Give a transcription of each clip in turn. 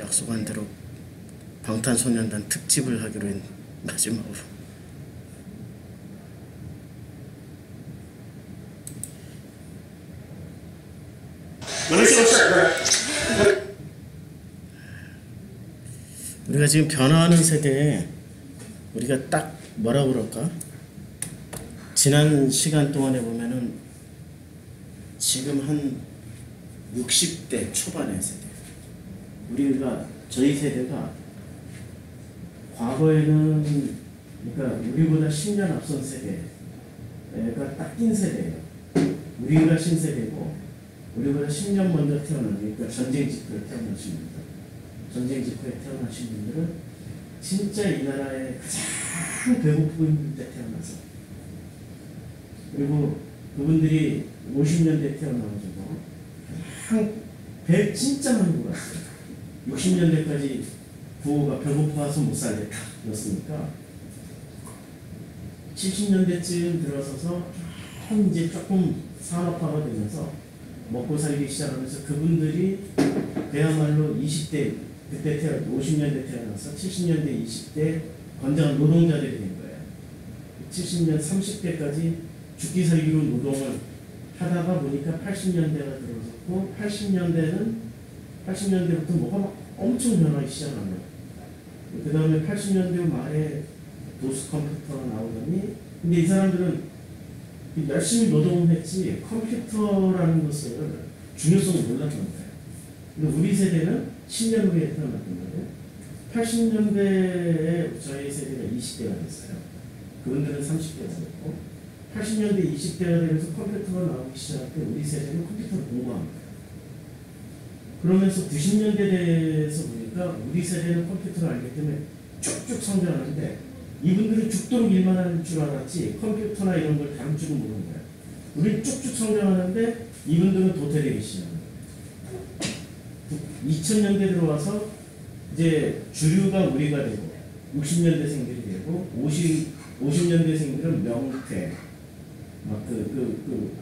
약속한 대로 방탄소년단 특집을 하기로 했 마지막으로. 우리가 지금 변화하는 세대에 우리가 딱 뭐라 그럴까? 지난 시간 동안에 보면은 지금 한 60대 초반의 세대, 저희 세대가 과거에는 그러니까 우리보다 10년 앞선 세대가 딱 낀 세대예요. 우리가 신세대고 우리보다 10년 먼저 태어난, 그러니까 전쟁 직후에 태어나신 분들, 전쟁 직후에 태어나신 분들은 진짜 이 나라에 가장 배고프고 힘들 때 태어나서, 그리고 그분들이 50년대 태어나가지고 배 진짜 많이 몰았어요. 60년대까지 부호가 배고파서 못 살겠다 였으니까 70년대쯤 들어서서 이제 조금 산업화가 되면서 먹고 살기 시작하면서 그분들이 그야말로 20대, 그때 50년대 태어나서 70년대 20대 건장한 노동자들이 된 거예요. 70년 30대까지 죽기 살기로 노동을 하다가 보니까 80년대가 들어섰고, 80년대부터 뭐가 막 엄청 변하기 시작하는 거예요. 그 다음에 80년대 말에 도스 컴퓨터가 나오더니, 근데 이 사람들은 열심히 노동을 했지 컴퓨터라는 것을 중요성을 몰랐던 거예요. 근데 우리 세대는 10년 후에 태어났던 거예요. 80년대에 저희 세대가 20대가 됐어요. 그분들은 30대가 됐고, 80년대 20대가 되면서 컴퓨터가 나오기 시작할 때 우리 세대는 컴퓨터를 공부한 거예요. 그러면서 90년대에서 보니까 우리 세대는 컴퓨터를 알기 때문에 쭉쭉 성장하는데, 이분들은 죽도록 일만 하는 줄 알았지 컴퓨터나 이런 걸 다룰 줄은 모르는 거예요. 우리는 쭉쭉 성장하는데 이분들은 도태되기 시작하는 거예요. 2000년대 들어와서 이제 주류가 우리가 되고 60년대생들이 되고 50년대생들은 명태, 막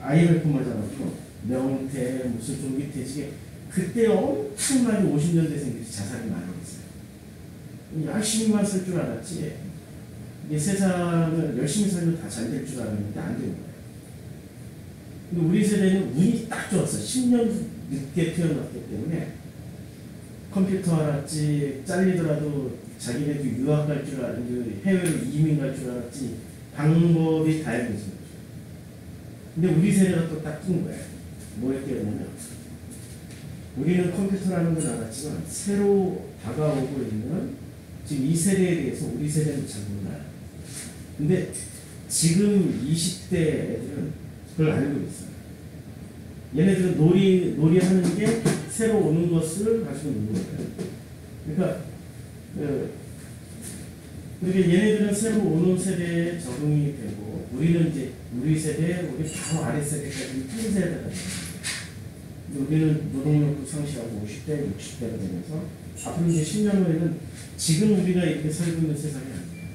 IMF 맞아가지고 명태, 무슨 조기퇴직에 그때 엄청나게 50년대생들이 자살이 많이 했어요. 열심히만 살 줄 알았지 이 세상을 열심히 살면 다 잘 될 줄 알았는데 안 되는 거예요. 근데 우리 세대는 운이 딱 좋았어요. 10년 늦게 태어났기 때문에 컴퓨터 알았지, 잘리더라도 자기네도 유학 갈 줄 알았지, 해외로 이민 갈 줄 알았지, 방법이 다양해진 거죠. 근데 우리 세대가 또 딱 낀 거예요. 뭐에 깨었냐면, 우리는 컴퓨터라는 건 알았지만 새로 다가오고 있는 지금 이 세대에 대해서 우리 세대는 잘 몰라요. 근데 지금 20대 애들은 그걸 알고 있어요. 얘네들은 놀이하는 게 새로 오는 것을 가지고 있는 거예요. 그러니까 얘네들은 새로 오는 세대에 적응이 되고, 우리는 이제 우리 세대, 우리 바로 아래 세대까지 큰 세대가 됩니다. 우리는 노동력도 상실하고 50대, 60대가 되면서 앞으로 이제 10년 후에는 지금 우리가 이렇게 살고 있는 세상이 아니에요.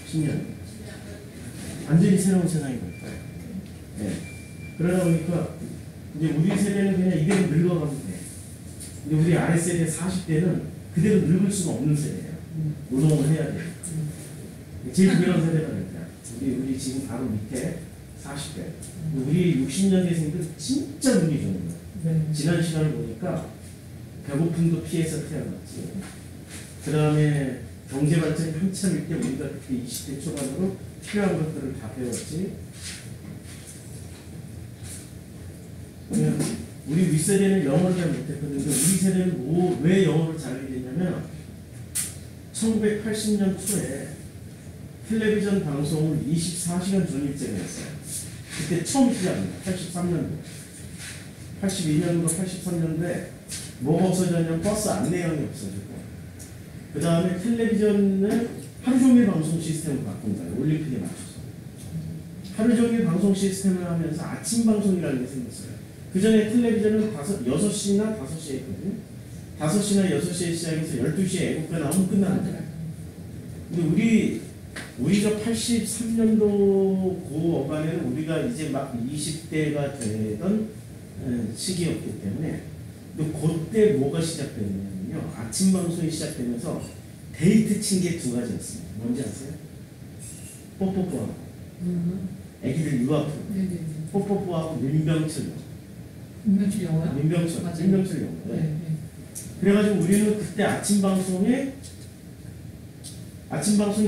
10년. 완전히 새로운 세상이 될 거예요. 네. 그러다 보니까 이제 우리 세대는 그냥 이대로 늙어가면 돼. 근데 우리 아랫세대 40대는 그대로 늙을 수가 없는 세대예요. 노동을 해야 돼요. 제일 중요한 세대가 될까요? 우리 지금 바로 밑에 40대. 우리 60년대생들 진짜 눈이 좋은 거예요. 네. 지난 시간을 보니까 배고픔도 피해서 태어났지. 그 다음에 경제 발전이 한참일 때 우리가 그때 20대 초반으로 필요한 것들을 다 배웠지. 우리 윗세대는 영어를 잘 못했거든요. 우리 세대는 왜 영어를 잘하게 됐냐면 1980년 초에 텔레비전 방송을 24시간 전일제가 했어요. 그때 처음 시작합니다. 83년도. 82년도, 83년도에 뭐가 없어졌냐면 버스 안내양이 없어지고, 그 다음에 텔레비전을 하루 종일 방송 시스템을 바꾼 거예요. 올림픽에 맞춰서. 하루 종일 방송 시스템을 하면서 아침 방송이라는 게 생겼어요. 그 전에 텔레비전은 6시나 5시에 했거든요. 5시나 6시에 시작해서 12시에 애국가 나오면 끝나는 거예요. 근데 우리가 83년도 그 어간에는 우리가 이제 막 20대가 되던 시기였기 때문에, 그때 뭐가 시작됐냐면요. 때는요, 아침 방송이 시작되면서 데이트 친 게 두 가지였습니다. 뭔지 아세요? 뽀뽀뽀하고 애기들 유아프 네네네. 뽀뽀뽀하고 민병철 민병철 영어요? 민병철 맞아요. 민병철 영어. 네. 네. 그래가지고 우리는 그때 아침 방송이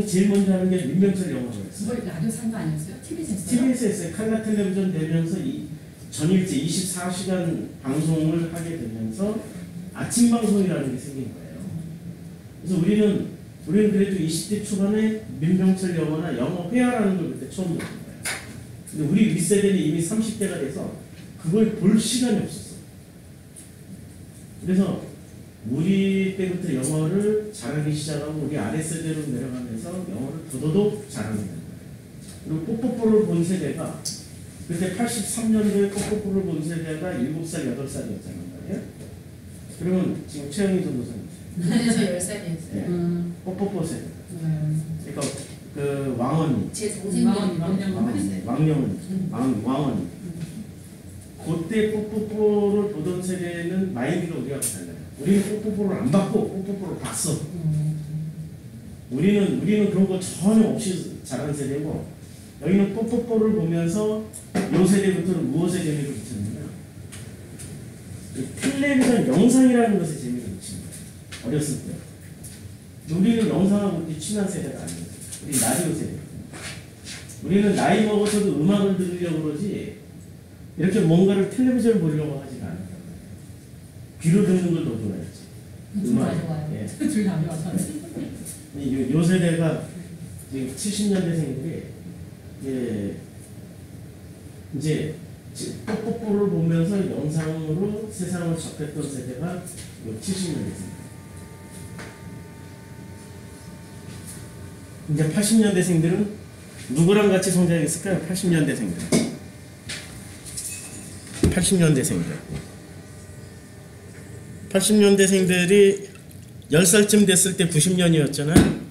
제일 먼저 하는 게 민병철 영어였어요. 그걸 라디오 산 거 아니었어요? TV에서 했어요? TV에서 했어요. 칼라 텔레비전 되면서 이 전일제 24시간 방송을 하게 되면서 아침 방송이라는 게 생긴 거예요. 그래서 우리는 그래도 20대 초반에 민병철 영어나 영어 회화라는 걸 그때 처음 배운 거예요. 근데 우리 윗세대는 이미 30대가 돼서 그걸 볼 시간이 없었어. 그래서 우리 때부터 영어를 잘하기 시작하고 우리 아랫세대로 내려가면서 영어를 더더욱 잘하게 된 거예요. 그리고 뽀뽀뽀를 본 세대가 그때 83년도에 뽀뽀뽀를 본 세대가 7살, 8살이었잖아요. 그러면 지금 최영희 전도사님 네, 저 10살이었어요. 네. 뽀뽀뽀 세대. 그러니까 그 왕언니 제 동생이 왕언니 그때 뽀뽀뽀를 보던 세대는 마인드가 우리하고 달라요. 우리는 뽀뽀뽀를 안 받고 뽀뽀뽀를 봤어. 우리는 그런 거 전혀 없이 자란 세대고, 여기는 뽀뽀뽀를 보면서 요 세대부터는 무엇에 재미를 붙였느냐, 텔레비전 영상이라는 것에 재미를 붙인 거예요. 어렸을 때. 우리는 영상하고 그렇게 친한 세대가 아니에요. 우리 라디오 세대. 우리는 나이 먹어서도 음악을 들으려고 그러지 이렇게 뭔가를 텔레비전을 보려고 하지가 않아요. 귀로 듣는 걸 더 좋아했지. 음악 좋아요. 예. 둘 다 좋아하잖아요. 요 세대가 지금 70년대생들이 이제 뽀뽀뽀를 보면서 영상으로 세상을 접했던 세대가 요 70년대생. 이제 80년대생들은 누구랑 같이 성장했을까요? 80년대생들. 80년대생들이 10살쯤 됐을 때 90년이었잖아요.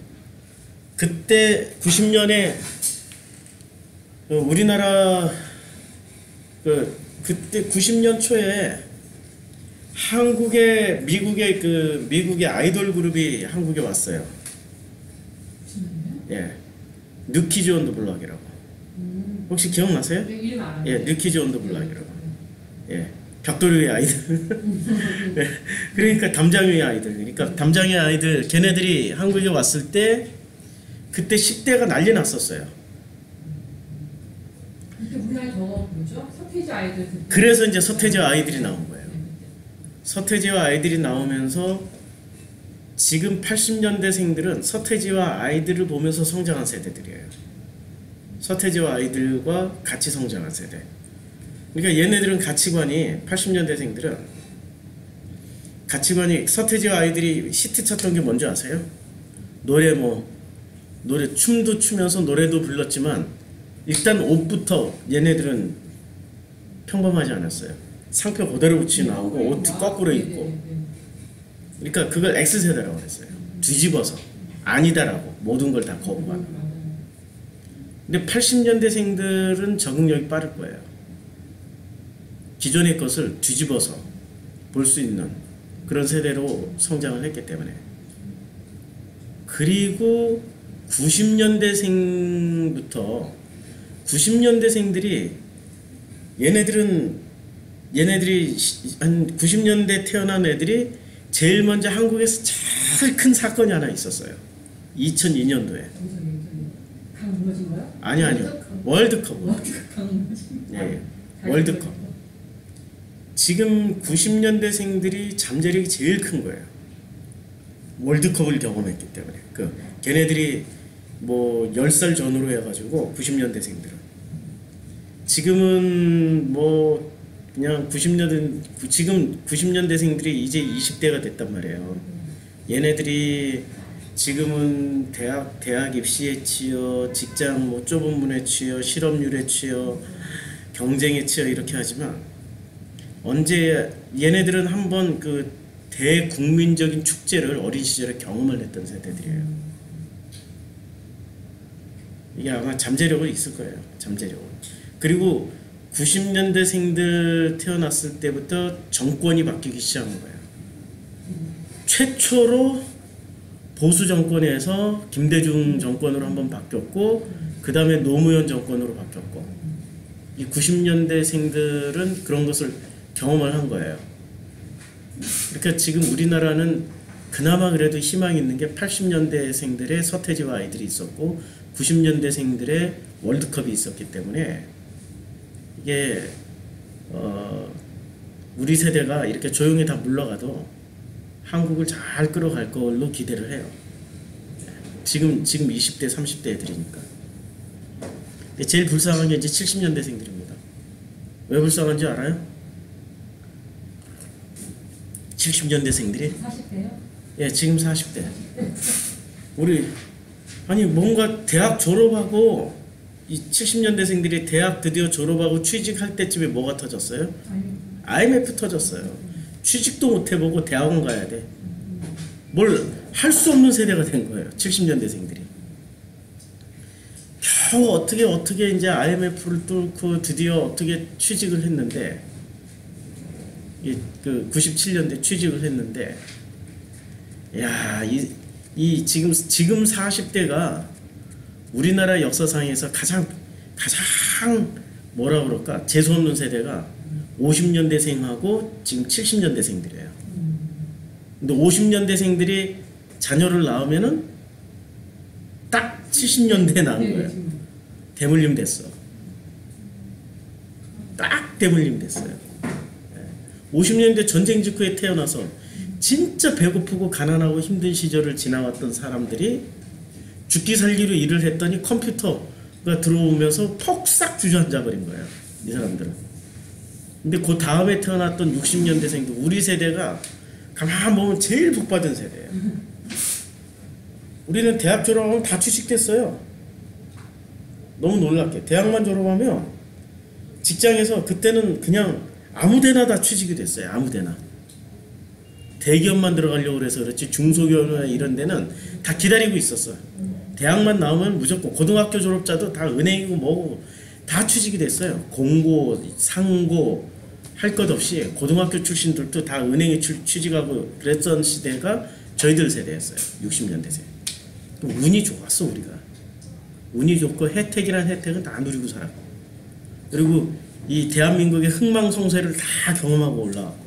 그때 90년에 우리나라 그때 90년 초에 미국의 아이돌 그룹이 한국에 왔어요. 예, 뉴키즈 온 더 블락이라고. 혹시 기억나세요? 이름 알아요. 예, 뉴키즈 온 더 블락이라고. 예, 벽돌 위의 아이들. 예, 그러니까 담장 위의 아이들. 그러니까 담장 위의 아이들, 걔네들이 한국에 왔을 때 그때 10대가 난리 났었어요. 그때 우리나라 저 뭐죠? 서태지 아이들. 그때. 그래서 이제 서태지와 아이들이 나온 거예요. 서태지와 아이들이 나오면서 지금 80년대생들은 서태지와 아이들을 보면서 성장한 세대들이에요. 서태지와 아이들과 같이 성장한 세대. 그러니까 얘네들은 가치관이, 80년대생들은 가치관이, 서태지와 아이들이 히트 쳤던 게 뭔지 아세요? 노래 춤도 추면서 노래도 불렀지만 일단 옷부터 얘네들은 평범하지 않았어요. 상표 그대로 붙이고 나오고 옷 거꾸로 입고. 그러니까 그걸 X세대라고 했어요. 뒤집어서 아니다라고 모든 걸 다 거부하는. 근데 80년대생들은 적응력이 빠를 거예요. 기존의 것을 뒤집어서 볼 수 있는 그런 세대로 성장을 했기 때문에. 그리고 90년대생부터 90년대생들이 얘네들이 한 90년대 태어난 애들이 제일 먼저 한국에서 제일 큰 사건이 하나 있었어요. 2002년도에. 강무진 거요? 아니요. 월드컵. 강무진. 예, 월드컵. 지금 90년대생들이 잠재력이 제일 큰 거예요. 월드컵을 경험했기 때문에. 걔네들이 10살 전후로 해가지고 90년대생들은. 지금은 그냥 지금 90년대생들이 이제 20대가 됐단 말이에요. 얘네들이 지금은 대학 입시에 치여, 직장 좁은 문에 치여, 실업률에 치여, 경쟁에 치여 이렇게 하지만 언제 얘네들은 한번 대국민적인 축제를 어린 시절에 경험을 했던 세대들이에요. 이게 아마 잠재력은 있을 거예요. 잠재력은. 그리고 90년대생들 태어났을 때부터 정권이 바뀌기 시작한 거예요. 최초로 보수 정권에서 김대중 정권으로 한번 바뀌었고 그 다음에 노무현 정권으로 바뀌었고 이 90년대생들은 그런 것을 경험을 한 거예요. 그러니까 지금 우리나라는 그나마 그래도 희망이 있는 게 80년대생들의 서태지와 아이들이 있었고 90년대생들의 월드컵이 있었기 때문에 이게 우리 세대가 이렇게 조용히 다 물러가도 한국을 잘 끌어갈 걸로 기대를 해요. 지금 20대, 30대 애들이니까. 제일 불쌍한 게 이제 70년대생들입니다. 왜 불쌍한지 알아요? 70년대생들이 40대요? 예, 지금 40대. 우리 아니 뭔가 대학 졸업하고 이 70년대생들이 대학 드디어 졸업하고 취직할 때쯤에 뭐가 터졌어요? IMF 터졌어요. 취직도 못 해보고 대학원 가야 돼. 뭘 할 수 없는 세대가 된 거예요. 70년대생들이. 겨우 어떻게 이제 IMF를 뚫고 드디어 어떻게 취직을 했는데 그 97년대 취직을 했는데 야, 이 지금 40대가 우리나라 역사상에서 가장 뭐라 그럴까? 재수 없는 세대가 50년대생하고 지금 70년대생들이에요. 근데 50년대생들이 자녀를 낳으면은 딱 70년대에 낳은 거예요. 대물림 됐어. 딱 대물림 됐어요. 50년대 전쟁 직후에 태어나서 진짜 배고프고 가난하고 힘든 시절을 지나왔던 사람들이 죽기 살기로 일을 했더니 컴퓨터가 들어오면서 퍽싹 주저앉아 버린 거예요. 이 사람들은. 근데 그 다음에 태어났던 60년대생들 우리 세대가 가만 보면 제일 복받은 세대예요. 우리는 대학 졸업하면 다 취직됐어요. 너무 놀랍게 대학만 졸업하면 직장에서 그때는 그냥 아무데나 다 취직이 됐어요. 아무데나. 대기업만 들어가려고 그래서 그렇지 중소기업이나 이런 데는 다 기다리고 있었어요. 대학만 나오면 무조건 고등학교 졸업자도 다 은행이고 뭐고 다 취직이 됐어요. 공고, 상고 할 것 없이 고등학교 출신들도 다 은행에 취직하고 그랬던 시대가 저희들 세대였어요. 60년대세. 운이 좋았어 우리가. 운이 좋고 혜택이란 혜택은 다 누리고 살았고 그리고 이 대한민국의 흥망성쇠를 다 경험하고 올라왔고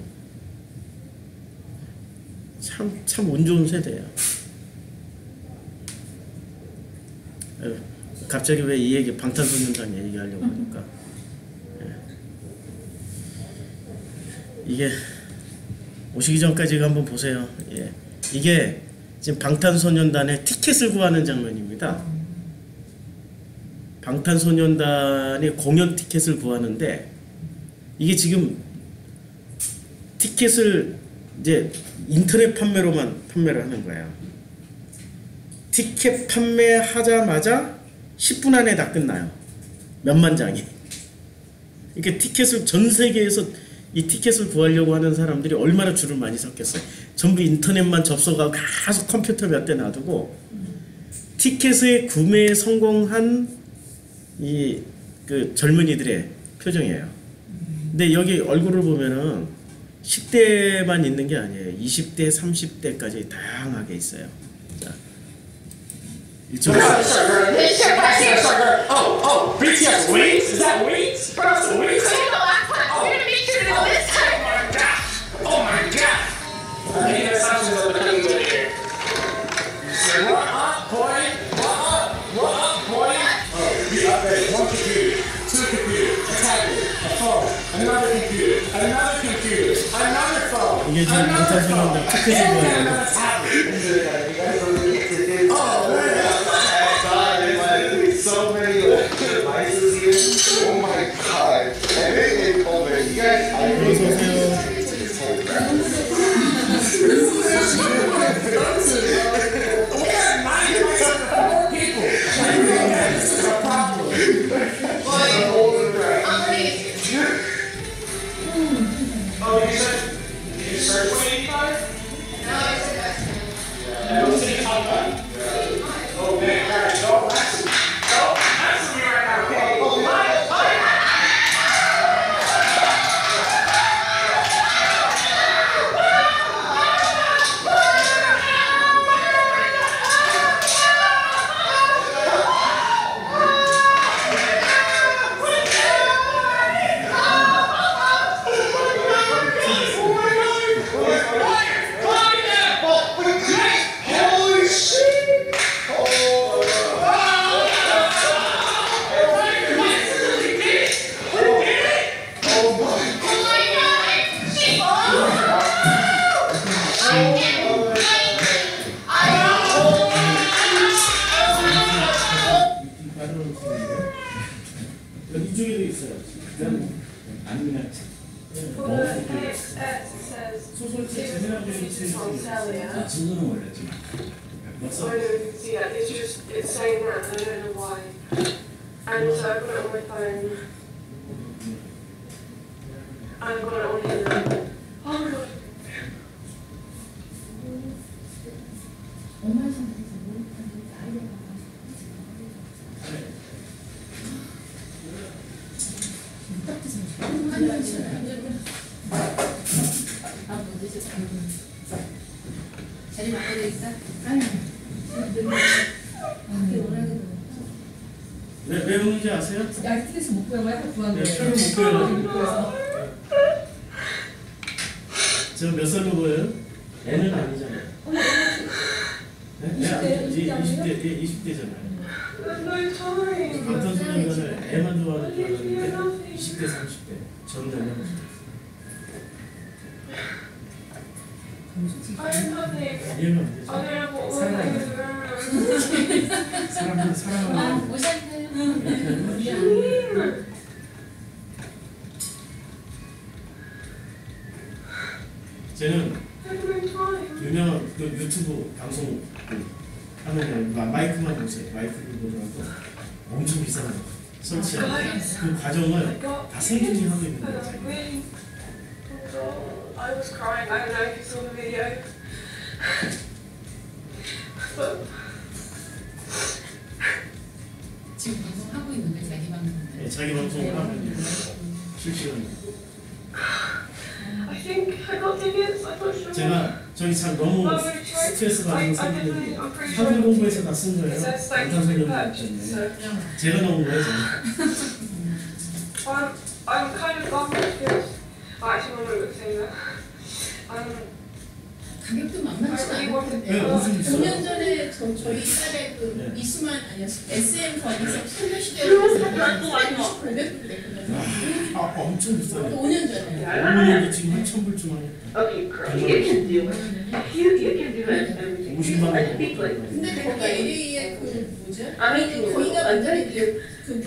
참 운 좋은 세대예요. 갑자기 왜 이 얘기 방탄소년단 얘기하려고 하니까 이게 오시기 전까지 한번 보세요. 예. 이게 지금 방탄소년단의 티켓을 구하는 장면입니다. 방탄소년단의 공연 티켓을 구하는데 이게 지금 티켓을 이제 인터넷 판매로만 판매를 하는 거예요. 티켓 판매하자마자 10분 안에 다 끝나요. 몇만 장이. 그러니까 티켓을 전 세계에서 이 티켓을 구하려고 하는 사람들이 얼마나 줄을 많이 섰겠어요. 전부 인터넷만 접속하고 계속 컴퓨터 몇 대 놔두고 티켓의 구매에 성공한 이 그 젊은이들의 표정이에요. 근데 여기 얼굴을 보면은 10대만 있는 게 아니에요. 20대, 30대까지 다양하게 있어요. 자, 이쪽으로. BTS wings? Is that wings? Bro, it's wings. Oh my god! I need that sausage up the thing over here. What up, boy? What up, boy? We upgrade 1 computer, 2 computers, a tablet, a phone, another computer, another phone, 이게 지금 방탄소년단 티켓을 구하는 거. another tablet. Oh man! So many devices here. Oh my god. And they told me, you guys, I 어서 오세요. We got 9 people. This is a problem. Oh, you said 25? No, I said that's it. You said 25? Oh man, alright, go. That's me right now. Okay. Oh, my. 소설책 제대로 된 아, 친구는 몰랐지만. 역사 I don't see that. It's just, it's saying that and I don't know why. And so I've got it on my phone. I've got it on here. Oh my god. 엄마 상태에서 모르겠는데 아이디어가 딱 드세요. 아, 뭐 드세요? 자리 바꿔야 되겠다? 아니, 왜 그런지 아세요? 야, 스트레스 못 구한 거야? 구한 네, 거예요? 표를 못 구해요. 저 몇 살로 보여요? 애는 아니잖아요. 네? 20대잖아요. There's no time. 방탄소년단을 애만 좋아하는 줄 알았는데 20대, 30대 전 연령층. I have nothing. 이해는 안 되죠? I don't know what we're going to do. 사람들 사랑하는 오셨네요. 쟤는 There's no time. 유명한 그 유튜브 방송 하는 마이크만 보세요. 마이크를 보더라도 엄청 비싼 거 설치하고 그 과정을 다 생중계 하고 있는 And 거예요. I 자기가. really, oh god, I was crying. I don't know if you saw the video. But 지금 방송하고 있는 거예요, 자기 방송. 네, 자기 방송을 하고 있는 거예요. 실시간으로. I think I got tickets. I thought you 제가 저기 참 너무 스트레스 받는 사람들이 학원 공부에서 다 쓴 거예요. It says thank you for your purchase. 방탄소년단 So 제가 넣은 거예요. 저는. I'm kind of bummed because I actually want to say that. 가격도 만만치 I really 않을 wanted 네, 텐데 무슨 있어요? 5년 전에 저희 딸의 그 네. 이수만 아니었어요. SM 거기서 소녀시대에서 사던 800불 냈거든요. 아 엄청 비싸요. 5년 전에. 어머니도 지금 한 1,000불쯤 하겠다. Okay, girl, you can do it. You can do it. Everything. 50만 원 I think like. 근데 거기 LA에 그 뭐죠? 아니, 거기가 완전히 그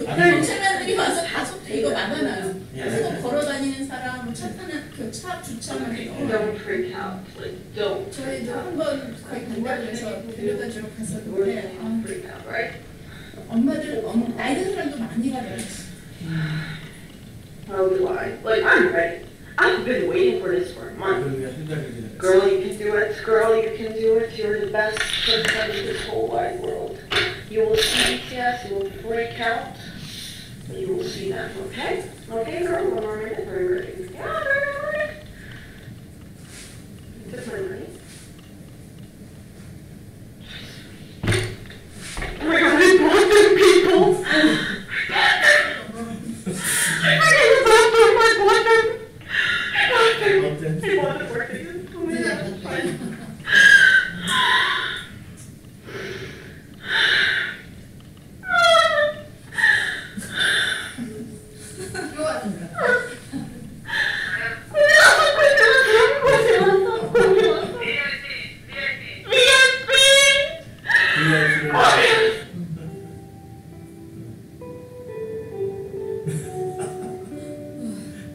경찰관들이 와서 가서 이거 막아놔요. 그래서 걸어 다니는 사람, 뭐 차 타는 차 주차만 해도 Don't freak out. Like, don't. 저희도 한번 거의 간다고 해서 데려다주러 We're 갔었는데 don't freak out, right? 엄마들 나이 든 사람도 많이 가요. How do I? Like, I'm ready. I've been waiting for this for a month. 그걸 위해 한 달을 기다렸어요. Girl, you can do it. Girl, you can do it. You're the best person in this whole wide world. You will see BTS. You will break out. You will see them. Okay? Okay, girl. 1 more minute. Are you ready? Yeah, I'm ready. This one, ready? Oh my God! These Boston people! 어때? They want to work again. Oh my God.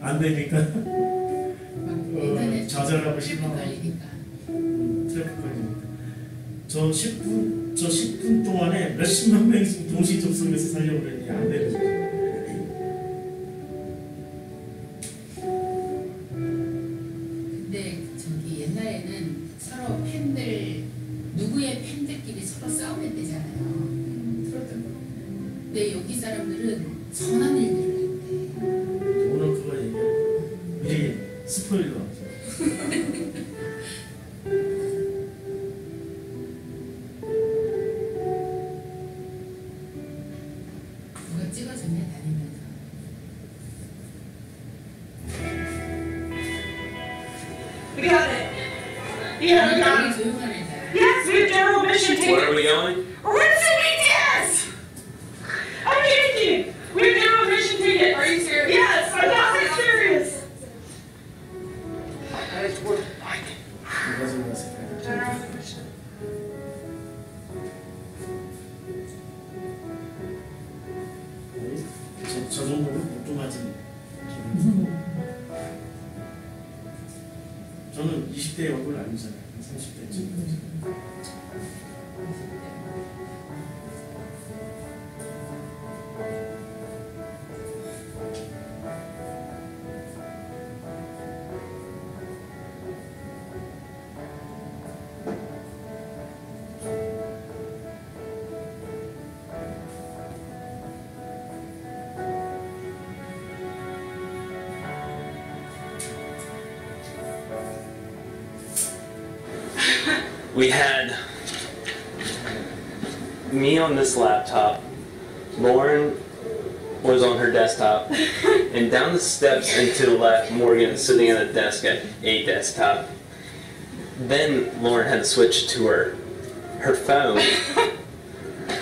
안 되니까 인터넷 좌절하고 트래픽 실망하고 걸리니까. 트래픽 걸리니까 저 10분 동안에 몇십만 명이 동시 접속해서 살려고 그랬는데 안 되는 거죠. 근데 저기 옛날에는 서로 팬들 누구의 팬들끼리 서로 싸우는 때잖아요. 근데 여기 사람들은 선한 일들을 한대. 오늘 그거 얘기해. 미리 스포일러. 누가 찍어줬냐 다니면서. We got it. Yeah, we got it. 되게 조용한 애다. Yes, we have general mission Where ticket. are we going? We're going to see BTS! I'm kidding you. We have general mission ticket. Are you serious? Yes, I'm not serious. Guys, we're fighting. 누가 생각했을까요? General mission. 저 정도로 뚱뚱하지. 저는 20대 얼굴 아니잖아요. 30대쯤. We had me on this laptop, Lauren was on her desktop, and down the steps and to the left, Morgan is sitting at a desk at a desktop. Then Lauren had to switch to her phone. Can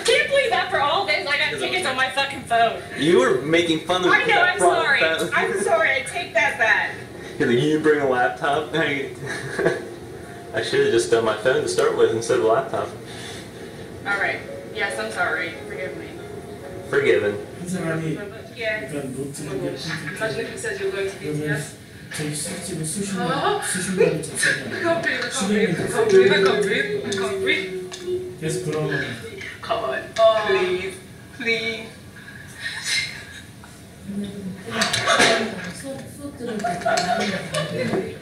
you believe after all this, I got tickets on my fucking phone? You were making fun of me. I know, I'm sorry. I'm sorry, I take that back. You're like, you bring a laptop? I should have just done my phone to start with instead of a laptop. Alright. Yes, I'm sorry. Forgive me. Forgiven. 한 사람이 Yeah. 그러니까 노트만 Imagine if he says you're going to BTS. 저기 실제로 수십 명을 접속하는 I can't breathe. 그래서 그러면 Come on. Please. Please. 수업 들을 때 나오는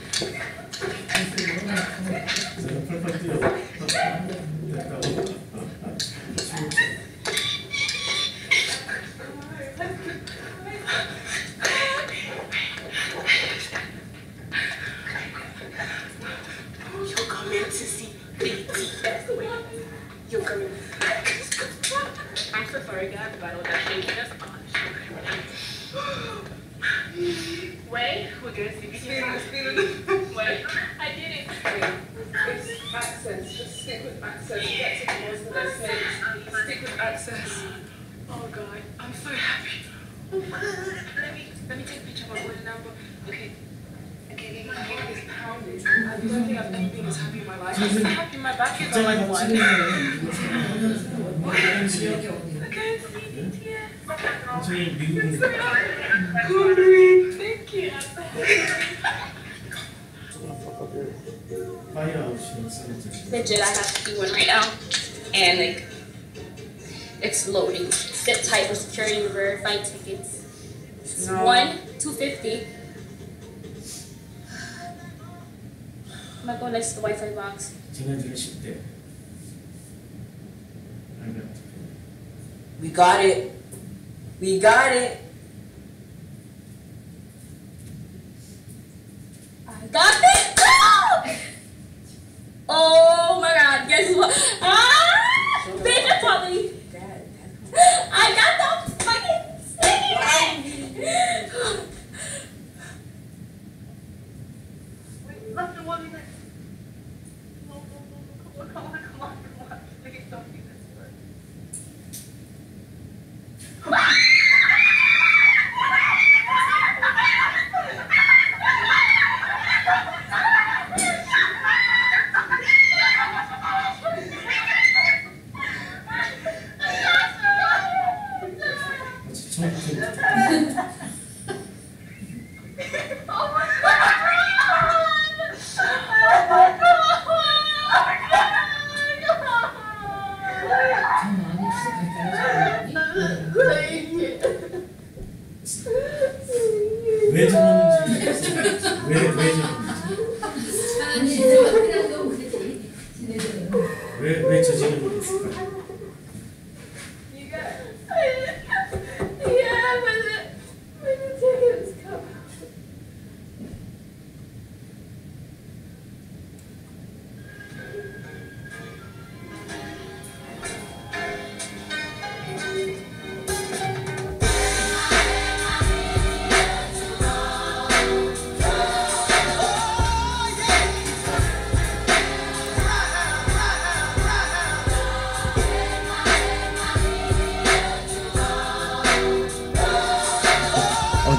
제가 펄펄 뛰어 You're coming to see BTS. Wait. You're coming. I'm so sorry, guys, about all that shakiness. Wait, we're going to see BTS. Wait, I did it. It's access. Just stick with access. Get to the most of those snakes. Stick with access. Oh God, I'm so happy. Let me take a picture of my order number. Okay. Okay, my heart is pounding. I don't think I've ever been as happy in my life. I'm so happy my back is on like one. Okay, 저희 미국인 thank you. 파이어아웃이라는 사이트 Legit, I have to do one right now. And like, it's loading. Sit tight for security and verify tickets. It's $250. I'm gonna go next to the Wi-Fi box. 쟤네들은 10대 We got it. We got it. I got it! No! Oh my God! Guess what? Bitch, probably. I got the fucking thing. Wait, left the one minute. No, come on. Please don't do this. 왜 저러는지 왜 저러는지 왜 저지는 거 있을까?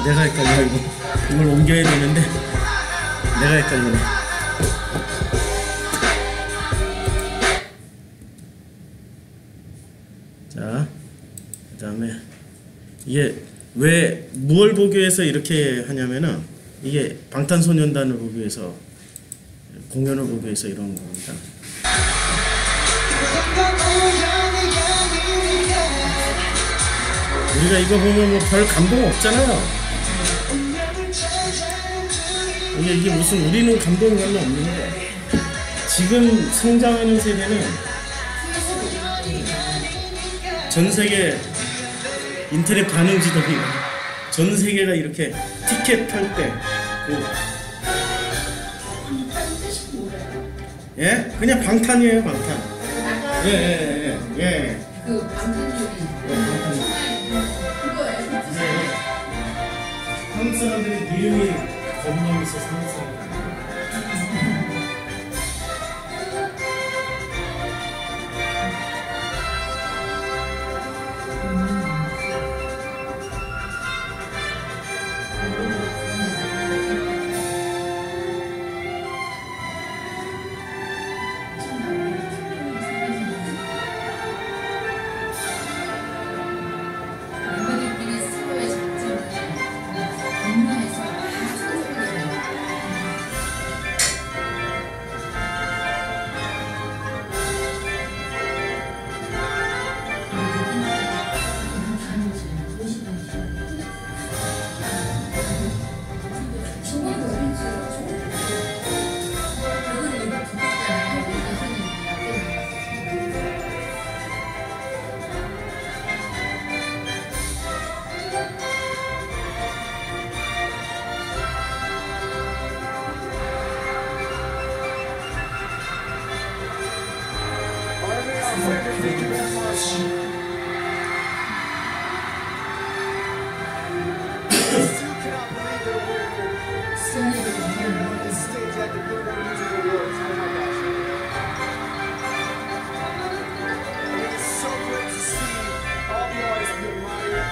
내가 헷갈려 이걸 옮겨야 되는데 내가 헷갈리네. 자, 그 다음에 이게 왜 뭘 보기 위해서 이렇게 하냐면은 이게 방탄소년단을 보기 위해서 공연을 보기 위해서 이런 겁니다. 우리가 이거 보면 뭐 별 감동 없잖아요. 이게 무슨 우리는 감동이 별로 없는데 지금 성장하는 세대는 전 세계 인터넷 반응 지도비 전 세계가 이렇게 티켓 탈 때 예? 그냥 방탄이에요, 방탄. 예. 그 방탄유리. 그거예요. 한국 사람들이 이름이 겁나 있어서 한국 사람들. 멤버들끼리 서로의 장점을 공유해서 다 상상해요. Thank you very much. Still cannot believe that we're standing on this stage at the Billboard Music Awards. Oh my gosh. It is so great to see all the artists we admire.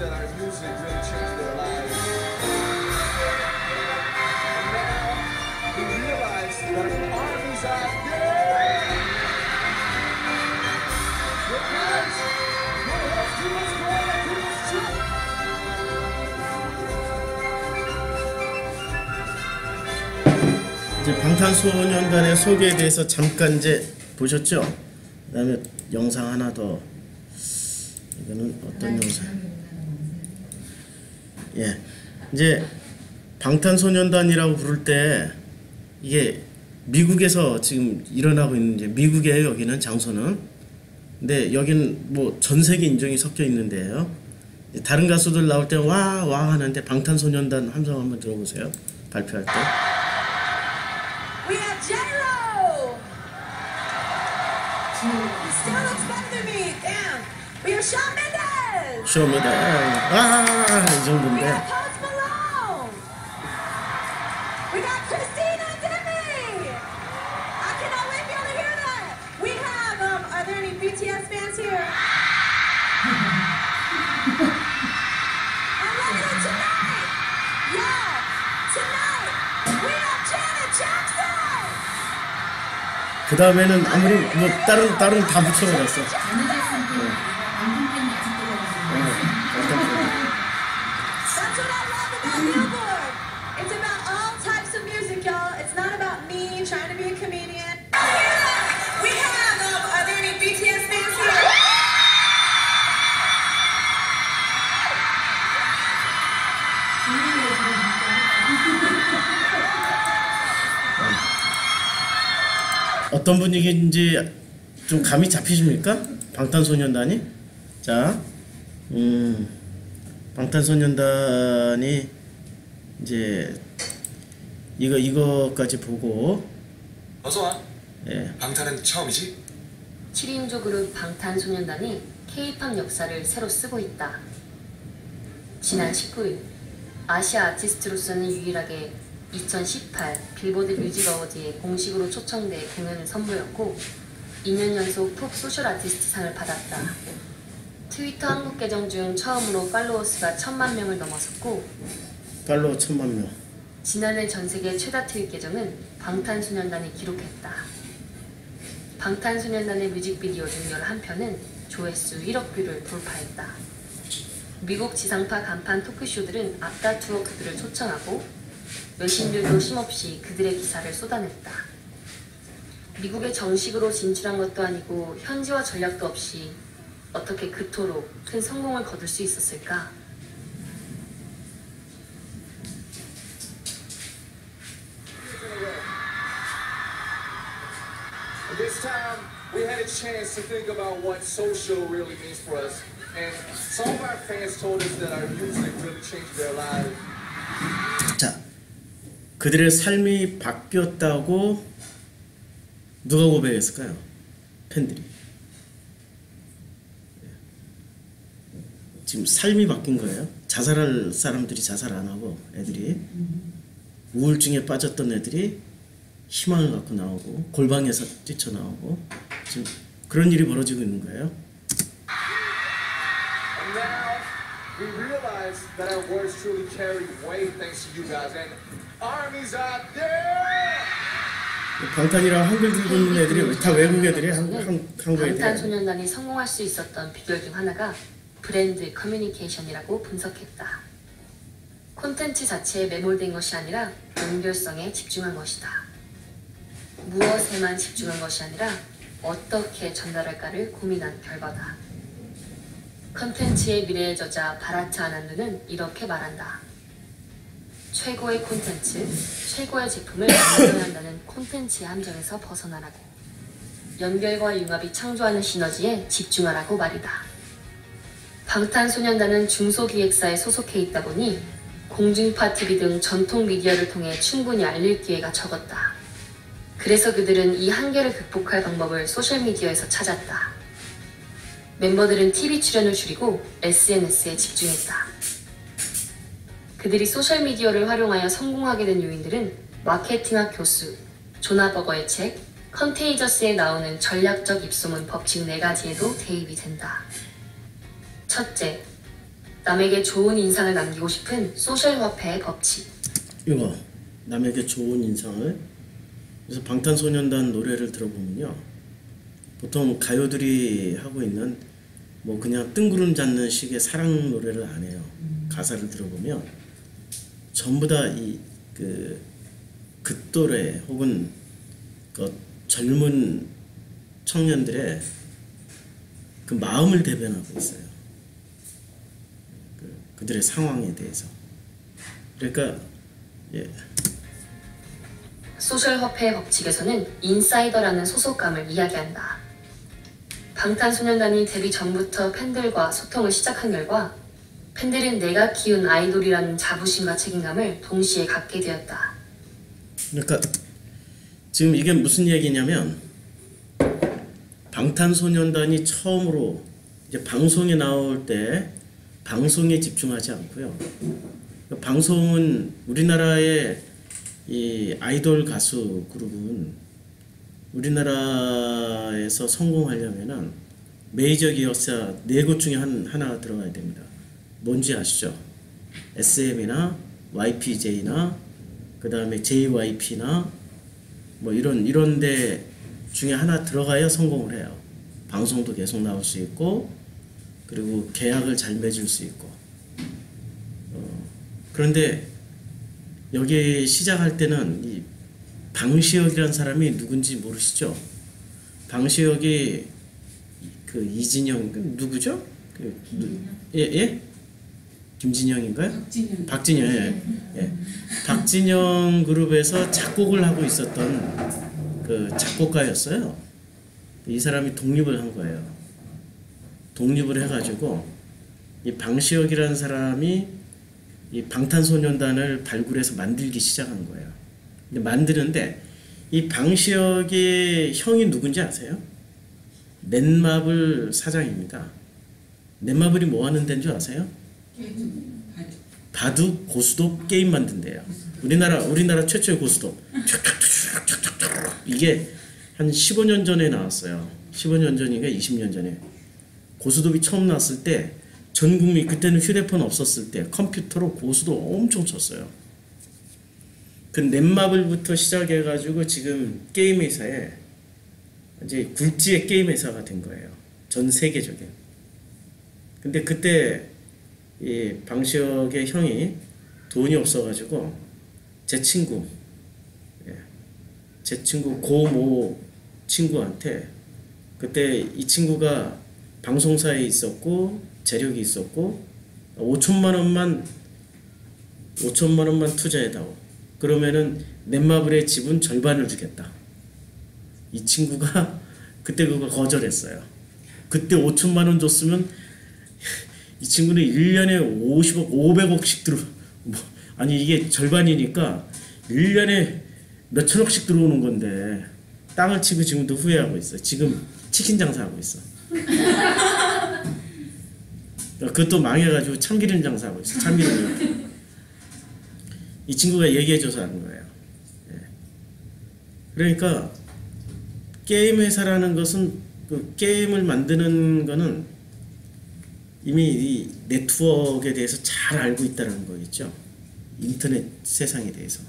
That our music really changed their lives. And now we realize that our armies out there. Look guys, let's keep us going, let's keep us true. 이제 방탄소년단의 소개에 대해서 잠깐 이제 보셨죠? 그다음에 영상 하나 더. 이거는 어떤 영상? 예, 이제 방탄소년단이라고 부를 때 이게 미국에서 지금 일어나고 있는 이제 미국이에요. 여기는 장소는. 근데 여기는 뭐 전 세계 인종이 섞여 있는데요. 다른 가수들 나올 때 와 와 하는데 방탄소년단 함성 한번 들어보세요. 발표할 때. We have J-Lo. He still looks better than me. Damn. We have Shawn Mendes. 쇼미더. 이 정도인데. We got Post Malone. We got Christina Demi. I cannot wait for y'all to hear that. We have, are there any BTS fans here? And look at it tonight. Y'all, tonight, we have Janet Jackson. 그 다음에는 아무리 뭐 다른 다 붙여버렸어. That's what I love about Billboard. It's about all types of music, y'all. It's not about me trying to be a comedian. We have, are there any BTS fans here? 어떤 분위기인지 좀 감이 잡히십니까? 방탄소년단이? 자, 방탄소년단이 이제 이거까지 보고 어서 와. 예. 방탄은 처음이지? 7인조 그룹 방탄소년단이 K-팝 역사를 새로 쓰고 있다. 지난 19일 아시아 아티스트로서는 유일하게 2018 빌보드 뮤직 어워드에 공식으로 초청돼 공연을 선보였고 2년 연속 톱 소셜 아티스트 상을 받았다. 트위터 한국 계정 중 처음으로 팔로워 수가 1000만 명을 넘어섰고 팔로워 1000만 명. 지난해 전세계 최다 트윗 계정은 방탄소년단이 기록했다. 방탄소년단의 뮤직비디오 중 11편은 조회수 1억 뷰를 돌파했다. 미국 지상파 간판 토크쇼들은 앞다투어 그들을 초청하고 외신들도 쉼없이 그들의 기사를 쏟아냈다. 미국에 정식으로 진출한 것도 아니고 현지화 전략도 없이 어떻게 그토록 큰 성공을 거둘 수 있었을까? This time, we had a chance to think about what social really means for us. And some of our fans told us that our music really changed their lives. 자, 그들의 삶이 바뀌었다고 누가 고백했을까요? 팬들이. 지금 삶이 바뀐 거예요. 자살할 사람들이 자살 안 하고 애들이 우울증에 빠졌던 애들이 희망을 갖고 나오고 골방에서 뛰쳐나오고 지금 그런 일이 벌어지고 있는 거예요. And now we realize that our words truly carry weight thanks to you guys and armies out there. 방탄이랑 한글 들고 있는 애들이 다 외국 애들이 한국 애들이. 방탄소년단이 성공할 수 있었던 비결 중 하나가 브랜드 커뮤니케이션이라고 분석했다. 콘텐츠 자체에 매몰된 것이 아니라 연결성에 집중한 것이다. 무엇에만 집중한 것이 아니라 어떻게 전달할까를 고민한 결과다. 콘텐츠의 미래의 저자 바라트 아난두는 이렇게 말한다. 최고의 콘텐츠, 최고의 제품을 만들어야 한다는 콘텐츠의 함정에서 벗어나라고. 연결과 융합이 창조하는 시너지에 집중하라고 말이다. 방탄소년단은 중소기획사에 소속해 있다 보니 공중파 TV 등 전통 미디어를 통해 충분히 알릴 기회가 적었다. 그래서 그들은 이 한계를 극복할 방법을 소셜미디어에서 찾았다. 멤버들은 TV 출연을 줄이고 SNS에 집중했다. 그들이 소셜미디어를 활용하여 성공하게 된 요인들은 마케팅학 교수 조나 버거의 책 컨테이저스에 나오는 전략적 입소문 법칙 4가지에도 대입이 된다. 첫째, 남에게 좋은 인상을 남기고 싶은 소셜화폐의 법칙. 이거 남에게 좋은 인상을. 그래서 방탄소년단 노래를 들어보면요, 보통 가요들이 하고 있는 뭐 그냥 뜬구름 잡는 식의 사랑 노래를 안 해요. 가사를 들어보면 전부 다 그 또래 혹은 그 젊은 청년들의 그 마음을 대변하고 있어요. 그들의 상황에 대해서. 그러니까 예. 소셜화폐의 법칙에서는 인사이더라는 소속감을 이야기한다. 방탄소년단이 데뷔 전부터 팬들과 소통을 시작한 결과 팬들은 내가 키운 아이돌이라는 자부심과 책임감을 동시에 갖게 되었다. 그러니까 지금 이게 무슨 얘기냐면 방탄소년단이 처음으로 이제 방송에 나올 때 방송에 집중하지 않고요. 방송은 우리나라의 이 아이돌 가수 그룹은 우리나라에서 성공하려면은 메이저 기업사 4곳 중에 하나 들어가야 됩니다. 뭔지 아시죠? SM이나 YPJ나 그 다음에 JYP나 뭐 이런 데 중에 하나 들어가야 성공을 해요. 방송도 계속 나올 수 있고 그리고 계약을 잘 맺을 수 있고. 그런데 여기 시작할 때는 이 방시혁이라는 사람이 누군지 모르시죠? 방시혁이 그 이진영 누구죠? 예? 김진영인가요? 박진영. 예. 박진영 그룹에서 작곡을 하고 있었던 그 작곡가였어요. 이 사람이 독립을 한 거예요. 독립을 해가지고 이 방시혁이라는 사람이 이 방탄소년단을 발굴해서 만들기 시작한 거예요. 근데 만드는데 이 방시혁의 형이 누군지 아세요? 넷마블 사장입니다. 넷마블이 뭐 하는 데인 줄 아세요? 바둑, 고스톱 게임 만든대요. 우리나라 최초의 고스톱. 이게 한 15년 전에 나왔어요. 15년 전인가 20년 전에. 고스톱이 처음 나왔을 때 전 국민, 그때는 휴대폰 없었을 때 컴퓨터로 고스톱 엄청 쳤어요. 그 넷마블부터 시작해가지고 지금 게임 회사에 이제 굴지의 게임 회사가 된 거예요. 전 세계적인. 근데 그때 이 방시혁의 형이 돈이 없어가지고 제 친구 고모 친구한테, 그때 이 친구가 방송사에 있었고 재력이 있었고 5천만 원만 투자해다오. 그러면은 넷마블의 지분 절반을 주겠다. 이 친구가 그때 그거 거절했어요. 그때 5천만 원 줬으면 이 친구는 1년에 50억, 500억씩 아니 이게 절반이니까 1년에 몇천억씩 들어오는 건데 땅을 치고 지금도 후회하고 있어. 지금 치킨 장사하고 있어. 그것도 망해가지고 참기름 장사하고 있어. 참기름. 이 친구가 얘기해줘서 하는 거예요. 그러니까 게임 회사라는 것은, 그 게임을 만드는 거는 이미 이 네트워크에 대해서 잘 알고 있다는 거 있죠. 인터넷 세상에 대해서.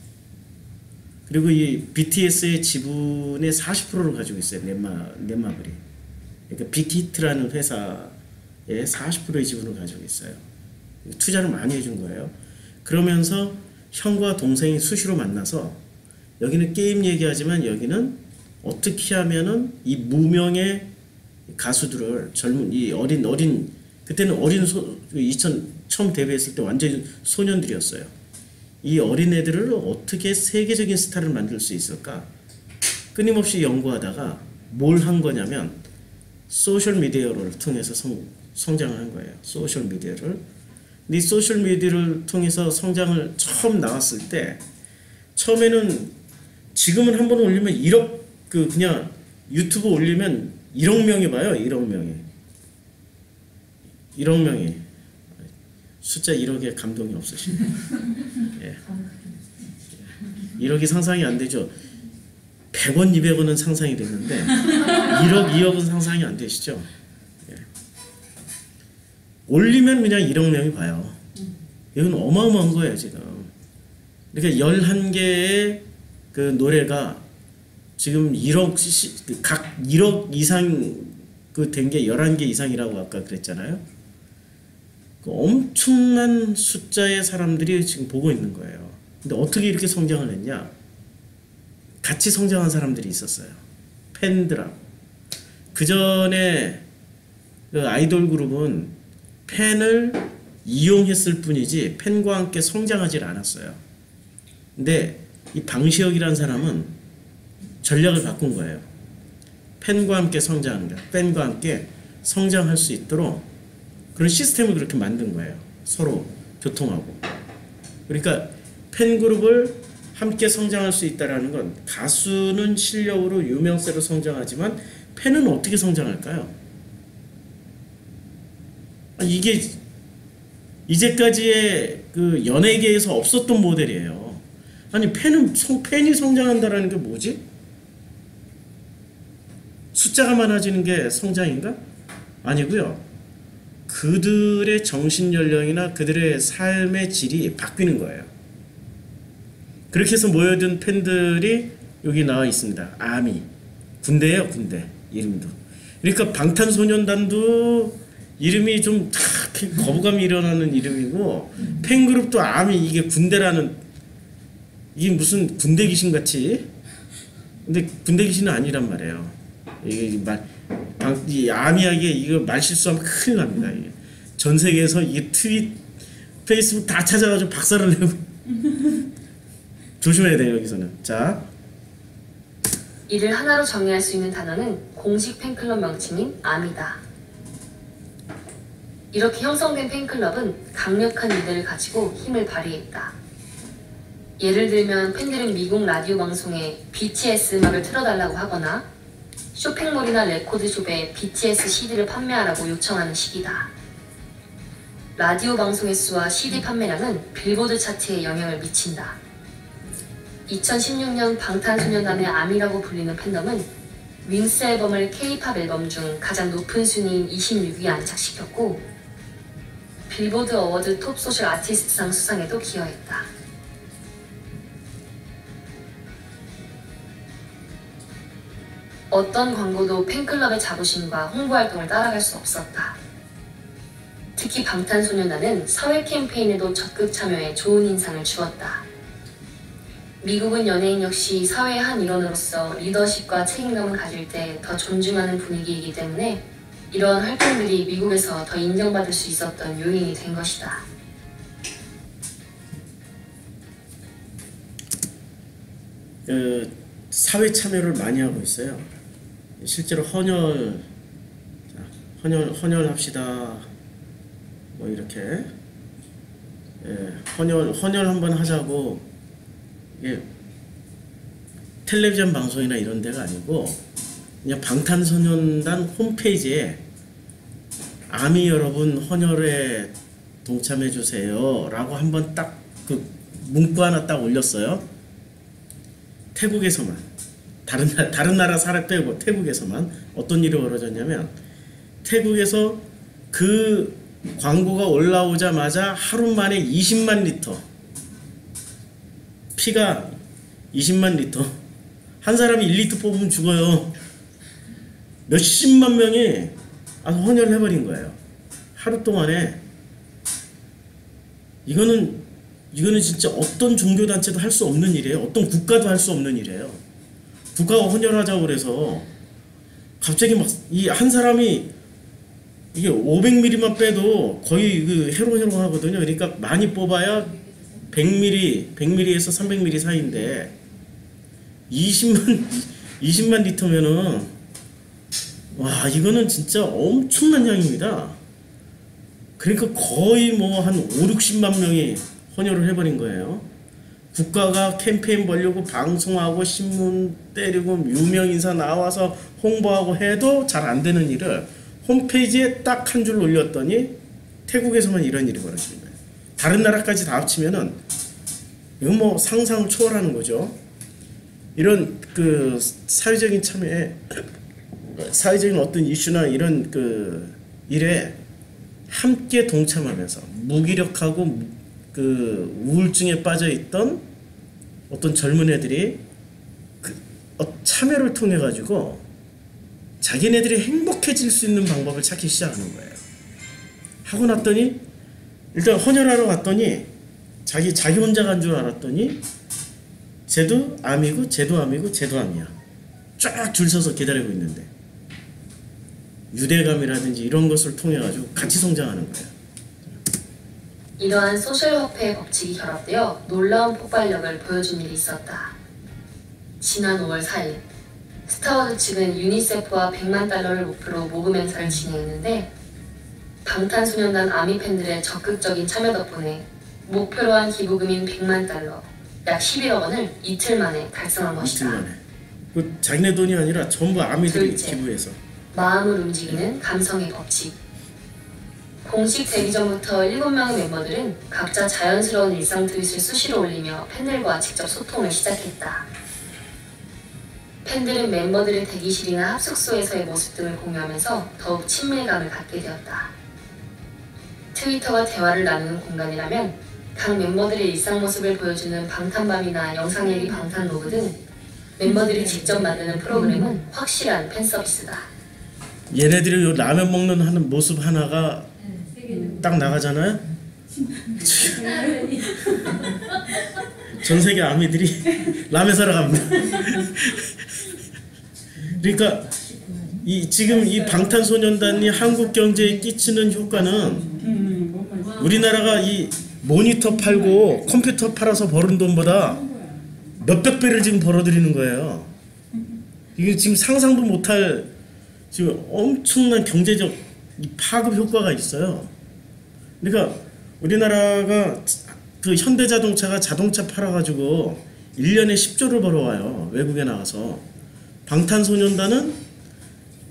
그리고 이 BTS의 지분의 40%를 가지고 있어요. 넷마블이. 그러니까 빅히트라는 회사의 40%의 지분을 가지고 있어요. 투자를 많이 해준 거예요. 그러면서 형과 동생이 수시로 만나서, 여기는 게임 얘기하지만 여기는 어떻게 하면은 이 무명의 가수들을, 젊은 이 어린 그때는 처음 데뷔했을 때 완전히 소년들이었어요. 이 어린애들을 어떻게 세계적인 스타를 만들 수 있을까 끊임없이 연구하다가 뭘 한 거냐면 소셜미디어를 통해서 성장을 한 거예요. 소셜미디어를. 근데 이 소셜미디어를 통해서 성장을 처음 나왔을 때, 처음에는, 지금은 한 번 올리면 1억, 그냥 유튜브 올리면 1억 명이 봐요. 1억 명이. 숫자 1억에 감동이 없으시네요. 예. 1억이 상상이 안 되죠. 100원, 200원은 상상이 되는데 1억, 2억은 상상이 안 되시죠. 예. 올리면 그냥 1억 명이 봐요. 이건 어마어마한 거예요, 지금. 그러니까 11개의 그 노래가 지금 1억, 각 1억 이상 된 게 11개 이상이라고 아까 그랬잖아요. 그 엄청난 숫자의 사람들이 지금 보고 있는 거예요. 근데 어떻게 이렇게 성장을 했냐? 같이 성장한 사람들이 있었어요. 팬들하고. 그 전에 그 아이돌 그룹은 팬을 이용했을 뿐이지 팬과 함께 성장하지 않았어요. 근데 이 방시혁이라는 사람은 전략을 바꾼 거예요. 팬과 함께 성장하는 거예요. 팬과 함께 성장할 수 있도록 그런 시스템을 그렇게 만든 거예요. 서로 교통하고. 그러니까 팬그룹을 함께 성장할 수 있다는 건, 가수는 실력으로 유명세로 성장하지만 팬은 어떻게 성장할까요? 이게 이제까지의 그 연예계에서 없었던 모델이에요. 아니 팬이 성장한다라는 게 뭐지? 숫자가 많아지는 게 성장인가? 아니고요. 그들의 정신 연령이나 그들의 삶의 질이 바뀌는 거예요. 그렇게 해서 모여든 팬들이 여기 나와 있습니다. 아미. 군대예요, 군대. 이름도. 그러니까 방탄소년단도 이름이 좀 거부감이 일어나는 이름이고, 팬그룹도 아미, 이게 군대라는, 이게 무슨 군대 귀신 같이. 근데 군대 귀신은 아니란 말이에요. 이게 이 아미하게 이거 말실수하면 큰일 납니다. 이게. 전 세계에서 이게 페이스북 다 찾아가지고 박살을 내고 조심해야 돼요, 여기서는. 자, 이를 하나로 정의할 수 있는 단어는 공식 팬클럽 명칭인 아미다. 이렇게 형성된 팬클럽은 강력한 리더를 가지고 힘을 발휘했다. 예를 들면 팬들은 미국 라디오 방송에 BTS 음악을 틀어달라고 하거나 쇼핑몰이나 레코드숍에 BTS CD를 판매하라고 요청하는 시기다. 라디오 방송 횟수와 CD 판매량은 빌보드 차트에 영향을 미친다. 2016년 방탄소년단의 아미라고 불리는 팬덤은 윙스 앨범을 K-팝 앨범 중 가장 높은 순위인 26위에 안착시켰고 빌보드 어워드 톱 소셜 아티스트상 수상에도 기여했다. 어떤 광고도 팬클럽의 자부심과 홍보활동을 따라갈 수 없었다. 특히 방탄소년단은 사회 캠페인에도 적극 참여해 좋은 인상을 주었다. 미국은 연예인 역시 사회의 한 일원으로서 리더십과 책임감을 가질 때 더 존중하는 분위기이기 때문에 이러한 활동들이 미국에서 더 인정받을 수 있었던 요인이 된 것이다. 사회 참여를 많이 하고 있어요. 실제로 헌혈합시다. 뭐 이렇게 헌혈 한번 하자고 텔레비전 방송이나 이런 데가 아니고 그냥 방탄소년단 홈페이지에 아미 여러분 헌혈에 동참해 주세요 라고 한번 딱 그 문구 하나 딱 올렸어요. 태국에서만 다른 나라 사람 빼고 태국에서만 어떤 일이 벌어졌냐면 태국에서 그 광고가 올라오자마자 하루 만에 20만 리터 피가 20만 리터 한 사람이 1리터 뽑으면 죽어요. 몇십만 명이 헌혈을 해버린 거예요. 하루 동안에. 이거는 진짜 어떤 종교단체도 할 수 없는 일이에요. 어떤 국가도 할 수 없는 일이에요. 국가가 헌혈하자고 그래서 갑자기 막 이 한 사람이 이게 500ml만 빼도 거의 그 해롱해롱 하거든요. 그러니까 많이 뽑아야 100ml에서 300ml 사이인데 20만 리터면은 와 이거는 진짜 엄청난 양입니다. 그러니까 거의 뭐 한 5-60만 명이 헌혈을 해버린 거예요. 국가가 캠페인 벌려고 방송하고 신문 때리고 유명인사 나와서 홍보하고 해도 잘 안 되는 일을 홈페이지에 딱 한 줄 올렸더니 태국에서만 이런 일이 벌어지는 거예요. 다른 나라까지 다 합치면은 이건 뭐 상상을 초월하는 거죠. 이런 그 사회적인 참여에 사회적인 어떤 이슈나 이런 그 일에 함께 동참하면서 무기력하고 그 우울증에 빠져 있던 어떤 젊은 애들이 그 참여를 통해 가지고 자기네들이 행복해질 수 있는 방법을 찾기 시작하는 거예요. 하고 났더니 일단 헌혈하러 갔더니 자기 혼자 간 줄 알았더니 쟤도 암이고 쟤도 암이고 쟤도 암이야. 쫙 줄 서서 기다리고 있는데 유대감이라든지 이런 것을 통해 가지고 같이 성장하는 거예요. 이러한 소셜화폐의 법칙이 결합되어 놀라운 폭발력을 보여준 일이 있었다. 지난 5월 4일 스타워드 측은 유니세프와 100만 달러를 목표로 모금 행사를 진행했는데 방탄소년단 아미 팬들의 적극적인 참여 덕분에 목표로 한 기부금인 100만 달러, 약 11억 원을 이틀 만에 달성한 것이다. 이틀 만에. 그 자기네 돈이 아니라 전부 아미들이 기부해서. 마음을 움직이는 감성의 법칙. 공식 데뷔 전부터 7명의 멤버들은 각자 자연스러운 일상 트윗을 수시로 올리며 팬들과 직접 소통을 시작했다. 팬들은 멤버들의 대기실이나 합숙소에서의 모습 등을 공유하면서 더욱 친밀감을 갖게 되었다. 트위터가 대화를 나누는 공간이라면 각 멤버들의 일상 모습을 보여주는 방탄밤이나 영상예비 방탄로그 등 멤버들이 직접 만드는 프로그램은 확실한 팬 서비스다. 얘네들이 요 라면 먹는 하는 모습 하나가 딱 나가잖아요. 전 세계 아미들이 라면 사러 갑니다. 그러니까 지금 이 방탄소년단이 한국 경제에 끼치는 효과는 우리나라가 이 모니터 팔고 컴퓨터 팔아서 버는 돈보다 몇백 배를 지금 벌어들이는 거예요. 이게 지금 상상도 못할 지금 엄청난 경제적 파급 효과가 있어요. 그러니까 우리나라가 그 현대자동차가 자동차 팔아가지고 1년에 10조를 벌어와요. 외국에 나가서. 방탄소년단은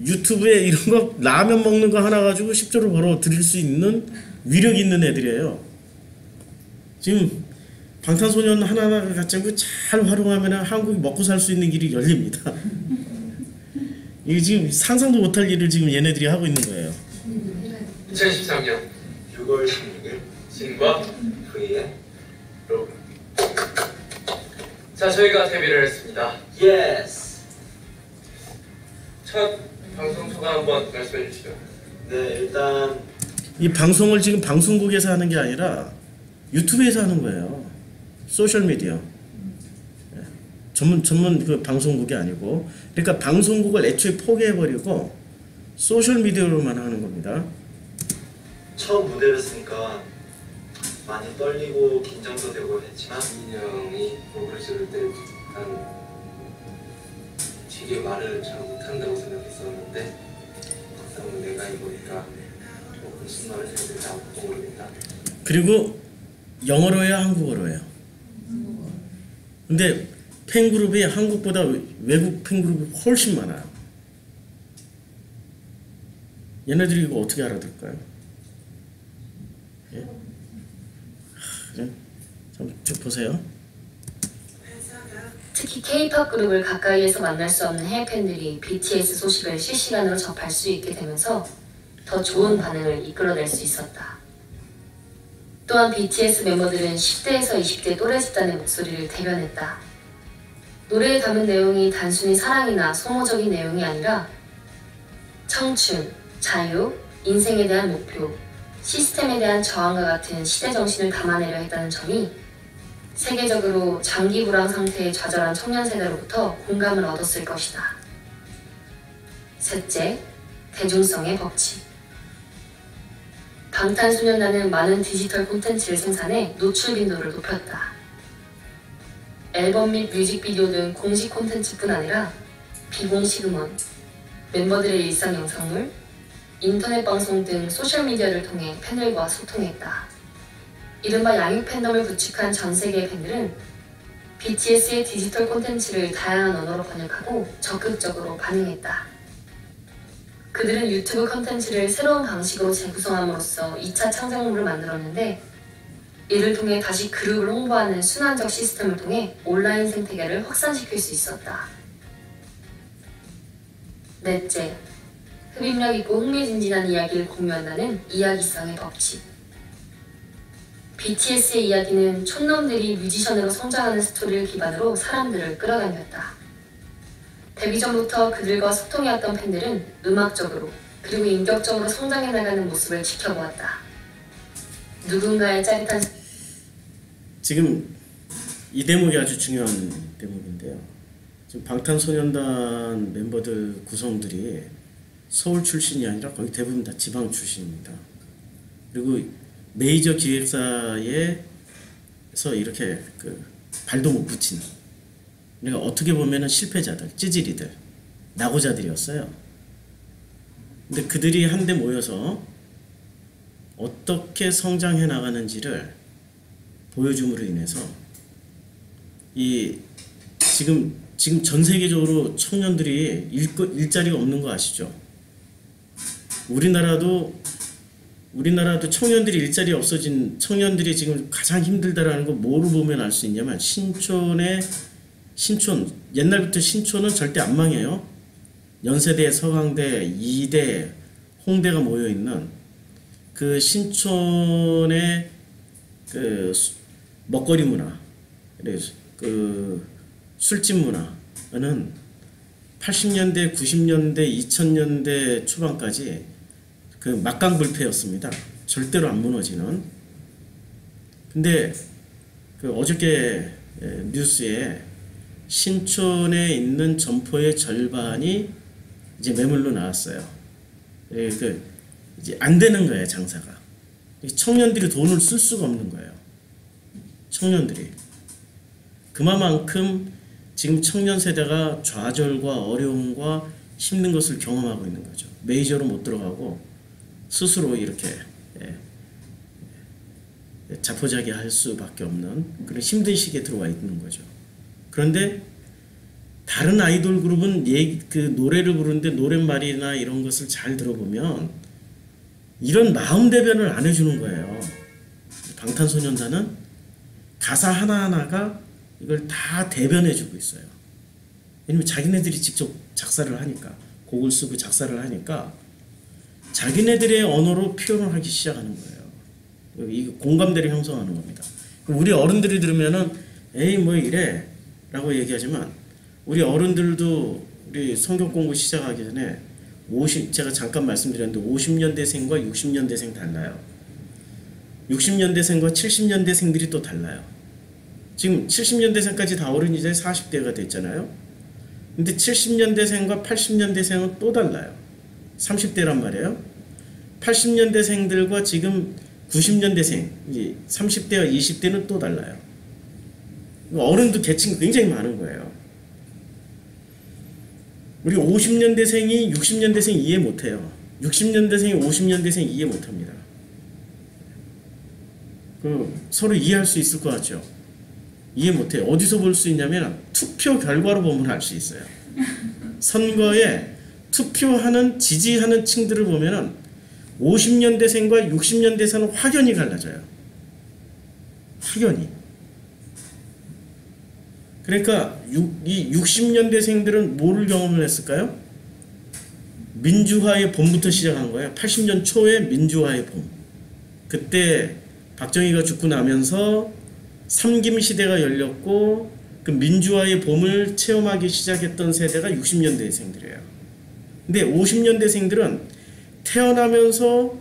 유튜브에 이런 거 라면 먹는 거 하나 가지고 10조를 벌어 드릴 수 있는 위력 있는 애들이에요. 지금 방탄소년 하나하나 가지고 잘 활용하면 한국이 먹고 살 수 있는 길이 열립니다. 이게 지금 상상도 못할 일을 지금 얘네들이 하고 있는 거예요. 2013년 6월 16일 신과 V의 로그. 자, 저희가 데뷔를 했습니다. Yes. 첫 방송 소감 한번 말씀해 주시죠. 네, 일단 이 방송을 지금 방송국에서 하는 게 아니라 유튜브에서 하는 거예요. 소셜 미디어. 전문 그 방송국이 아니고, 그러니까 방송국을 애초에 포기해버리고 소셜 미디어로만 하는 겁니다. 처음 무대를 쓰니까 많이 떨리고 긴장도 되고 했지만 민영이 곡을 지를 때 난 되게 말을 잘 못한다고 생각했었는데 막상 내가 해보니까 무슨 말을 해야 될지 아무것도 모릅니다. 그리고 영어로 해야 한국어로 해요. 근데 팬그룹이 한국보다 외국 팬그룹이 훨씬 많아요. 얘네들이 이거 어떻게 알아들을까요? 예? 좀 보세요. 특히 K-POP 그룹을 가까이에서 만날 수 없는 해외 팬들이 BTS 소식을 실시간으로 접할 수 있게 되면서 더 좋은 반응을 이끌어낼 수 있었다. 또한 BTS 멤버들은 10대에서 20대 또래 집단의 목소리를 대변했다. 노래에 담은 내용이 단순히 사랑이나 소모적인 내용이 아니라 청춘, 자유, 인생에 대한 목표, 시스템에 대한 저항과 같은 시대 정신을 담아내려 했다는 점이 세계적으로 장기 불황 상태에 좌절한 청년 세대로부터 공감을 얻었을 것이다. 셋째, 대중성의 법칙. 방탄소년단은 많은 디지털 콘텐츠를 생산해 노출 빈도를 높였다. 앨범 및 뮤직비디오 등 공식 콘텐츠뿐 아니라 비공식 음원, 멤버들의 일상 영상물, 인터넷 방송 등 소셜미디어를 통해 팬들과 소통했다. 이른바 양육 팬덤을 구축한 전 세계의 팬들은 BTS의 디지털 콘텐츠를 다양한 언어로 번역하고 적극적으로 반응했다. 그들은 유튜브 콘텐츠를 새로운 방식으로 재구성함으로써 2차 창작물을 만들었는데 이를 통해 다시 그룹을 홍보하는 순환적 시스템을 통해 온라인 생태계를 확산시킬 수 있었다. 넷째, 흡입력 있고 흥미진진한 이야기를 공유한다는 이야기성의 법칙. BTS의 이야기는 촌놈들이 뮤지션으로 성장하는 스토리를 기반으로 사람들을 끌어당겼다. 데뷔 전부터 그들과 소통해왔던 팬들은 음악적으로 그리고 인격적으로 성장해 나가는 모습을 지켜보았다. 누군가의 짜릿한 지금 이 대목이 아주 중요한 대목인데요. 지금 방탄소년단 멤버들 구성들이 서울 출신이 아니라 거의 대부분 다 지방 출신입니다. 그리고 메이저 기획사에서 이렇게 그 발도 못 붙인, 그러니까 어떻게 보면은 실패자들, 찌질이들, 낙오자들이었어요. 근데 그들이 한데 모여서 어떻게 성장해 나가는지를 보여줌으로 인해서 이 지금 전 세계적으로 청년들이 일자리가 없는 거 아시죠? 우리나라도 청년들이 일자리 없어진 청년들이 지금 가장 힘들다라는 거 뭐로 보면 알 수 있냐면 신촌 옛날부터 신촌은 절대 안 망해요. 연세대, 서강대, 이대, 홍대가 모여 있는 그 신촌의 그 먹거리 문화, 그 술집 문화는 80년대, 90년대, 2000년대 초반까지 그 막강불패였습니다. 절대로 안 무너지는. 근데 그 어저께 뉴스에 신촌에 있는 점포의 절반이 이제 매물로 나왔어요. 그 이제 안 되는 거예요, 장사가. 청년들이 돈을 쓸 수가 없는 거예요. 청년들이. 그만큼 지금 청년 세대가 좌절과 어려움과 힘든 것을 경험하고 있는 거죠. 메이저로 못 들어가고 스스로 이렇게 자포자기할 수밖에 없는 그런 힘든 시기에 들어와 있는 거죠. 그런데 다른 아이돌 그룹은 그 노래를 부르는데 노랫말이나 이런 것을 잘 들어보면 이런 마음 대변을 안 해주는 거예요. 방탄소년단은 가사 하나하나가 이걸 다 대변해주고 있어요. 왜냐면 자기네들이 직접 작사를 하니까, 곡을 쓰고 작사를 하니까 자기네들의 언어로 표현을 하기 시작하는 거예요. 이 공감대를 형성하는 겁니다. 우리 어른들이 들으면은 에이 뭐 이래 라고 얘기하지만 우리 어른들도 우리 성경 공부 시작하기 전에 제가 잠깐 말씀드렸는데 50년대생과 60년대생 달라요. 60년대생과 70년대생들이 또 달라요. 지금 70년대생까지 다 어른이 이제 40대가 됐잖아요. 근데 70년대생과 80년대생은 또 달라요. 30대란 말이에요. 80년대생들과 지금 90년대생, 30대와 20대는 또 달라요. 어른도 계층이 굉장히 많은 거예요. 우리 50년대생이 60년대생 이해 못해요. 60년대생이 50년대생 이해 못합니다. 서로 이해할 수 있을 것 같죠? 이해 못해요. 어디서 볼 수 있냐면 투표 결과로 보면 알 수 있어요. 선거에 투표하는 지지하는 층들을 보면은 50년대생과 60년대생은 확연히 갈라져요. 확연히. 그러니까 이 60년대생들은 뭐를 경험을 했을까요? 민주화의 봄부터 시작한 거예요. 80년 초에 민주화의 봄. 그때 박정희가 죽고 나면서 삼김 시대가 열렸고 그 민주화의 봄을 체험하기 시작했던 세대가 60년대생들이에요. 근데 50년대생들은 태어나면서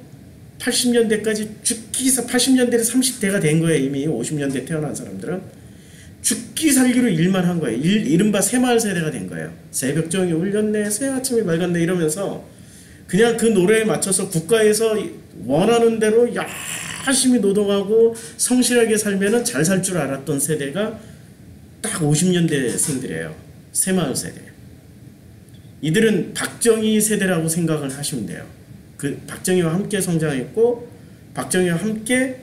80년대까지 죽기 80년대는 30대가 된 거예요. 이미 50년대 태어난 사람들은 죽기 살기로 일만 한 거예요. 이른바 새마을 세대가 된 거예요. 새벽종이 울렸네, 새아침이 맑았네 이러면서 그냥 그 노래에 맞춰서 국가에서 원하는 대로 열심히 노동하고 성실하게 살면은 잘 살 줄 알았던 세대가 딱 50년대생들이에요. 새마을 세대. 이들은 박정희 세대라고 생각을 하시면 돼요. 그 박정희와 함께 성장했고 박정희와 함께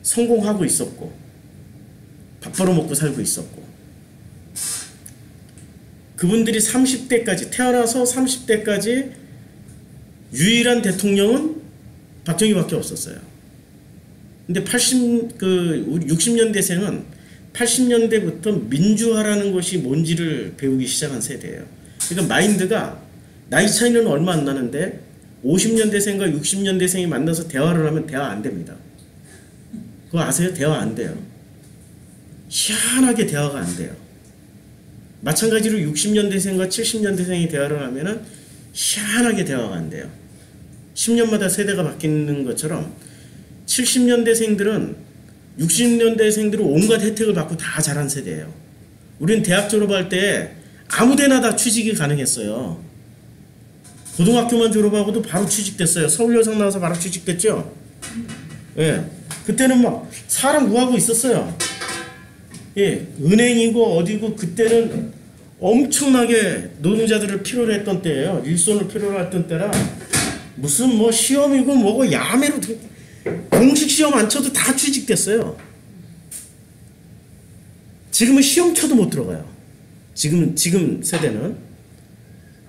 성공하고 있었고 밥 벌어먹고 살고 있었고 그분들이 30대까지 태어나서 30대까지 유일한 대통령은 박정희밖에 없었어요. 근데 60년대생은 80년대부터 민주화라는 것이 뭔지를 배우기 시작한 세대예요. 그러니까 마인드가 나이 차이는 얼마 안 나는데 50년대생과 60년대생이 만나서 대화를 하면 대화 안 됩니다. 그거 아세요? 대화 안 돼요. 희한하게 대화가 안 돼요. 마찬가지로 60년대생과 70년대생이 대화를 하면은 희한하게 대화가 안 돼요. 10년마다 세대가 바뀌는 것처럼 70년대생들은 60년대생들은 온갖 혜택을 받고 다 자란 세대예요. 우리는 대학 졸업할 때 아무데나 다 취직이 가능했어요. 고등학교만 졸업하고도 바로 취직됐어요. 서울여상 나와서 바로 취직됐죠. 예, 그때는 막 사람 구하고 있었어요. 예, 은행이고 어디고 그때는 엄청나게 노동자들을 필요로 했던 때예요. 일손을 필요로 했던 때라 무슨 뭐 시험이고 뭐고 야매로 공식 시험 안 쳐도 다 취직됐어요. 지금은 시험 쳐도 못 들어가요. 지금 세대는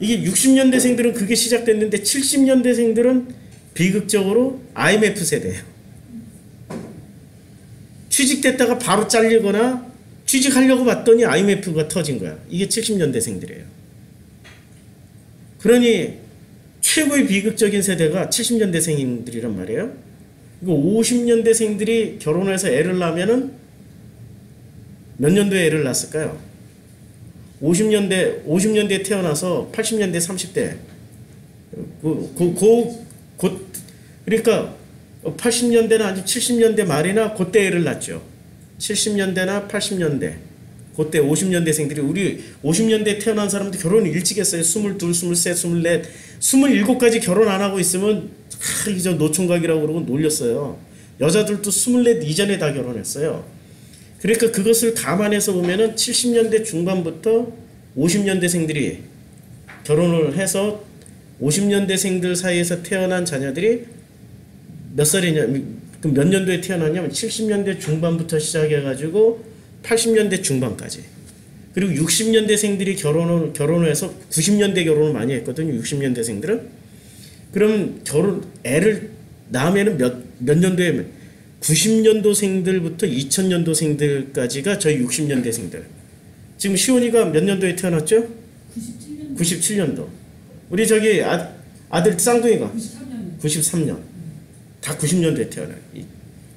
이게 60년대생들은 그게 시작됐는데 70년대생들은 비극적으로 IMF 세대예요. 취직됐다가 바로 잘리거나 취직하려고 봤더니 IMF가 터진 거야. 이게 70년대생들이에요. 그러니 최고의 비극적인 세대가 70년대생들이란 말이에요. 50년대생들이 결혼해서 애를 낳으면은 몇 년도에 애를 낳았을까요? 50년대에 태어나서 80년대 30대 그러니까 80년대나 아니면 70년대 말이나 그때 애를 낳죠. 70년대나 80년대 그때 50년대생들이 우리 50년대에 태어난 사람들 결혼을 일찍 했어요. 22, 23, 24, 27까지 결혼 안 하고 있으면 이제 노총각이라고 그러고 놀렸어요. 여자들도 24 이전에 다 결혼했어요. 그러니까 그것을 감안해서 보면은 70년대 중반부터 50년대생들이 결혼을 해서 50년대생들 사이에서 태어난 자녀들이 몇 살이냐, 몇 년도에 태어났냐면 70년대 중반부터 시작해가지고 80년대 중반까지. 그리고 60년대생들이 결혼을 해서 90년대 결혼을 많이 했거든요. 60년대생들은. 그럼 애를 낳으면은 몇 년도에 90년도생들부터 2000년도생들까지가 저희 60년대생들. 지금 시온이가 몇 년도에 태어났죠? 97년도. 우리 저기 아들 쌍둥이가 93년. 다 90년도에 태어나요.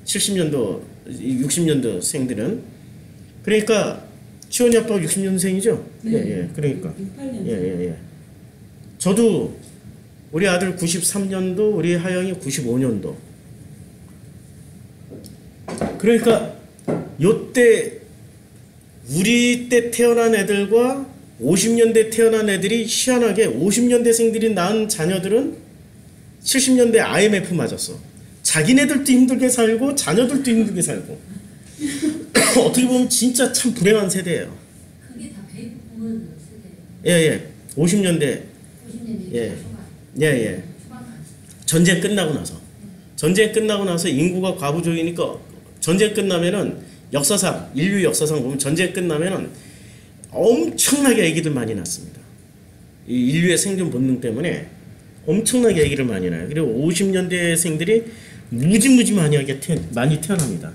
70년도, 60년도생들은. 그러니까 시온이 아빠가 60년생이죠? 네. 예. 그러니까. 68년생. 예. 저도 우리 아들 93년도, 우리 하영이 95년도. 그러니까 요때 우리 때 태어난 애들과 50년대 태어난 애들이 희한하게 50년대생들이 낳은 자녀들은 70년대 IMF 맞았어. 자기네들도 힘들게 살고 자녀들도 힘들게 살고. 어떻게 보면 진짜 참 불행한 세대예요. 그게 다 베이비 부모 세대. 예. 50년대. 50년대 예. 전쟁 끝나고 나서 인구가 과부족이니까 전쟁 끝나면은 역사상, 인류 역사상 보면 전쟁 끝나면은 엄청나게 아기들 많이 낳습니다. 이 인류의 생존 본능 때문에 엄청나게 아기를 많이 낳아요. 그리고 50년대생들이 무지무지 많이 태어납니다.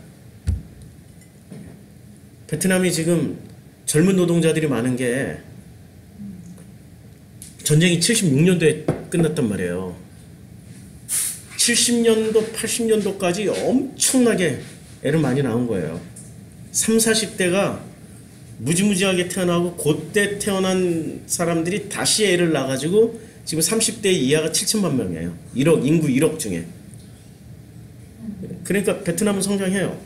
베트남이 지금 젊은 노동자들이 많은 게 전쟁이 76년도에 끝났단 말이에요. 70년도, 80년도까지 엄청나게 애를 많이 낳은 거예요. 30, 40대가 무지무지하게 태어나고 그때 태어난 사람들이 다시 애를 낳아가지고 지금 30대 이하가 7천만 명이에요. 인구 1억 중에. 그러니까 베트남은 성장해요.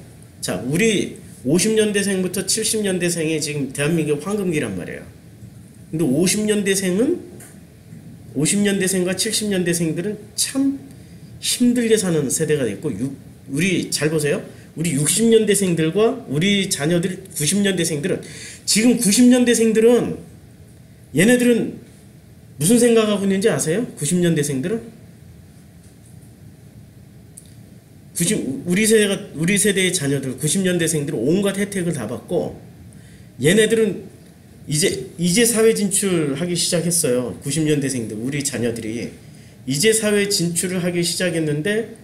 자, 우리 50년대생부터 70년대생이 지금 대한민국 황금기란 말이에요. 근데 50년대생과 70년대생들은 참 힘들게 사는 세대가 됐고, 우리 잘 보세요. 우리 60년대생들과 우리 자녀들 90년대생들은 지금 90년대생들은 얘네들은 무슨 생각하고 있는지 아세요? 90년대생들은 우리 세대의 자녀들 90년대생들은 온갖 혜택을 다 받고 얘네들은 이제 사회 진출하기 시작했어요. 90년대생들 우리 자녀들이 이제 사회 진출을 하기 시작했는데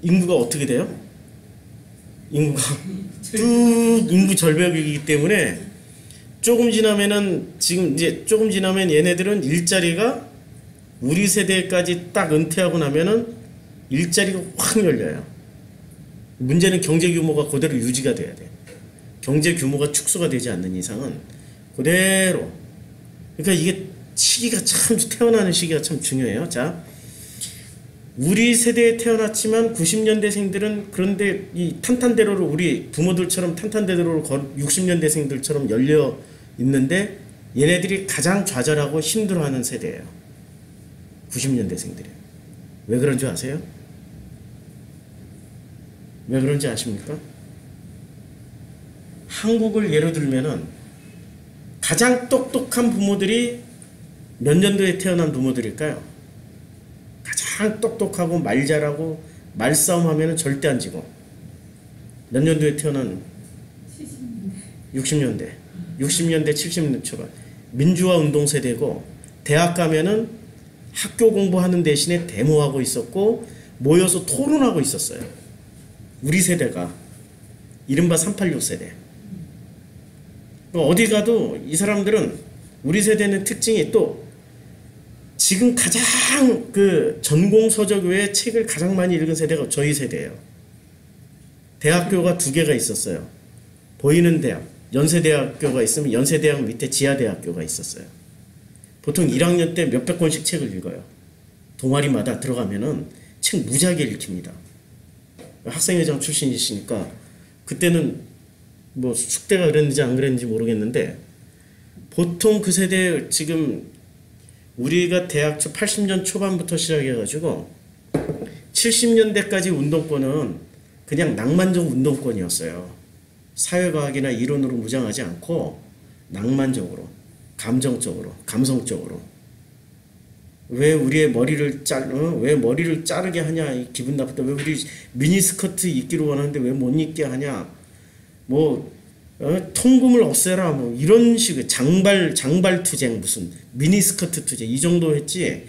인구가 어떻게 돼요? 인구가 뚝 인구 절벽이기 때문에 조금 지나면 얘네들은 일자리가 우리 세대까지 딱 은퇴하고 나면은 일자리가 확 열려요. 문제는 경제 규모가 그대로 유지가 돼야 돼. 경제 규모가 축소가 되지 않는 이상은 그대로. 그러니까 이게 태어나는 시기가 참 중요해요. 자, 우리 세대에 태어났지만 90년대생들은 그런데 이 탄탄대로를 우리 부모들처럼 탄탄대로를 60년대생들처럼 열려 있는데 얘네들이 가장 좌절하고 힘들어하는 세대예요. 90년대생들이. 왜 그런 줄 아세요? 왜 그런지 아십니까? 한국을 예로 들면은 가장 똑똑한 부모들이 몇 년도에 태어난 부모들일까요? 가장 똑똑하고 말 잘하고 말싸움 하면은 절대 안 지고 몇 년도에 태어난 60년대 70년대 초반 민주화 운동 세대고 대학 가면은 학교 공부하는 대신에 데모하고 있었고 모여서 토론하고 있었어요. 우리 세대가 이른바 386 세대. 어디 가도 이 사람들은 우리 세대는 특징이 또 지금 가장 전공 서적 외에 책을 가장 많이 읽은 세대가 저희 세대예요. 대학교가 2개가 있었어요. 보이는 대학, 연세대학교가 있으면 연세대학 밑에 지하대학교가 있었어요. 보통 1학년 때 몇백 권씩 책을 읽어요. 동아리마다 들어가면은 책 무지하게 읽힙니다. 학생회장 출신이시니까 그때는 뭐 숙대가 그랬는지 안 그랬는지 모르겠는데 보통 그 세대 지금 우리가 대학 80년 초반부터 시작해가지고 70년대까지 운동권은 그냥 낭만적 운동권이었어요. 사회과학이나 이론으로 무장하지 않고 낭만적으로, 감정적으로, 감성적으로. 왜 우리의 머리를 왜 머리를 자르게 하냐, 기분 나쁘다. 왜 우리 미니스커트 입기를 원하는데 왜 못 입게 하냐. 통금을 없애라, 이런 식의 장발 투쟁, 무슨 미니스커트 투쟁 이 정도 했지.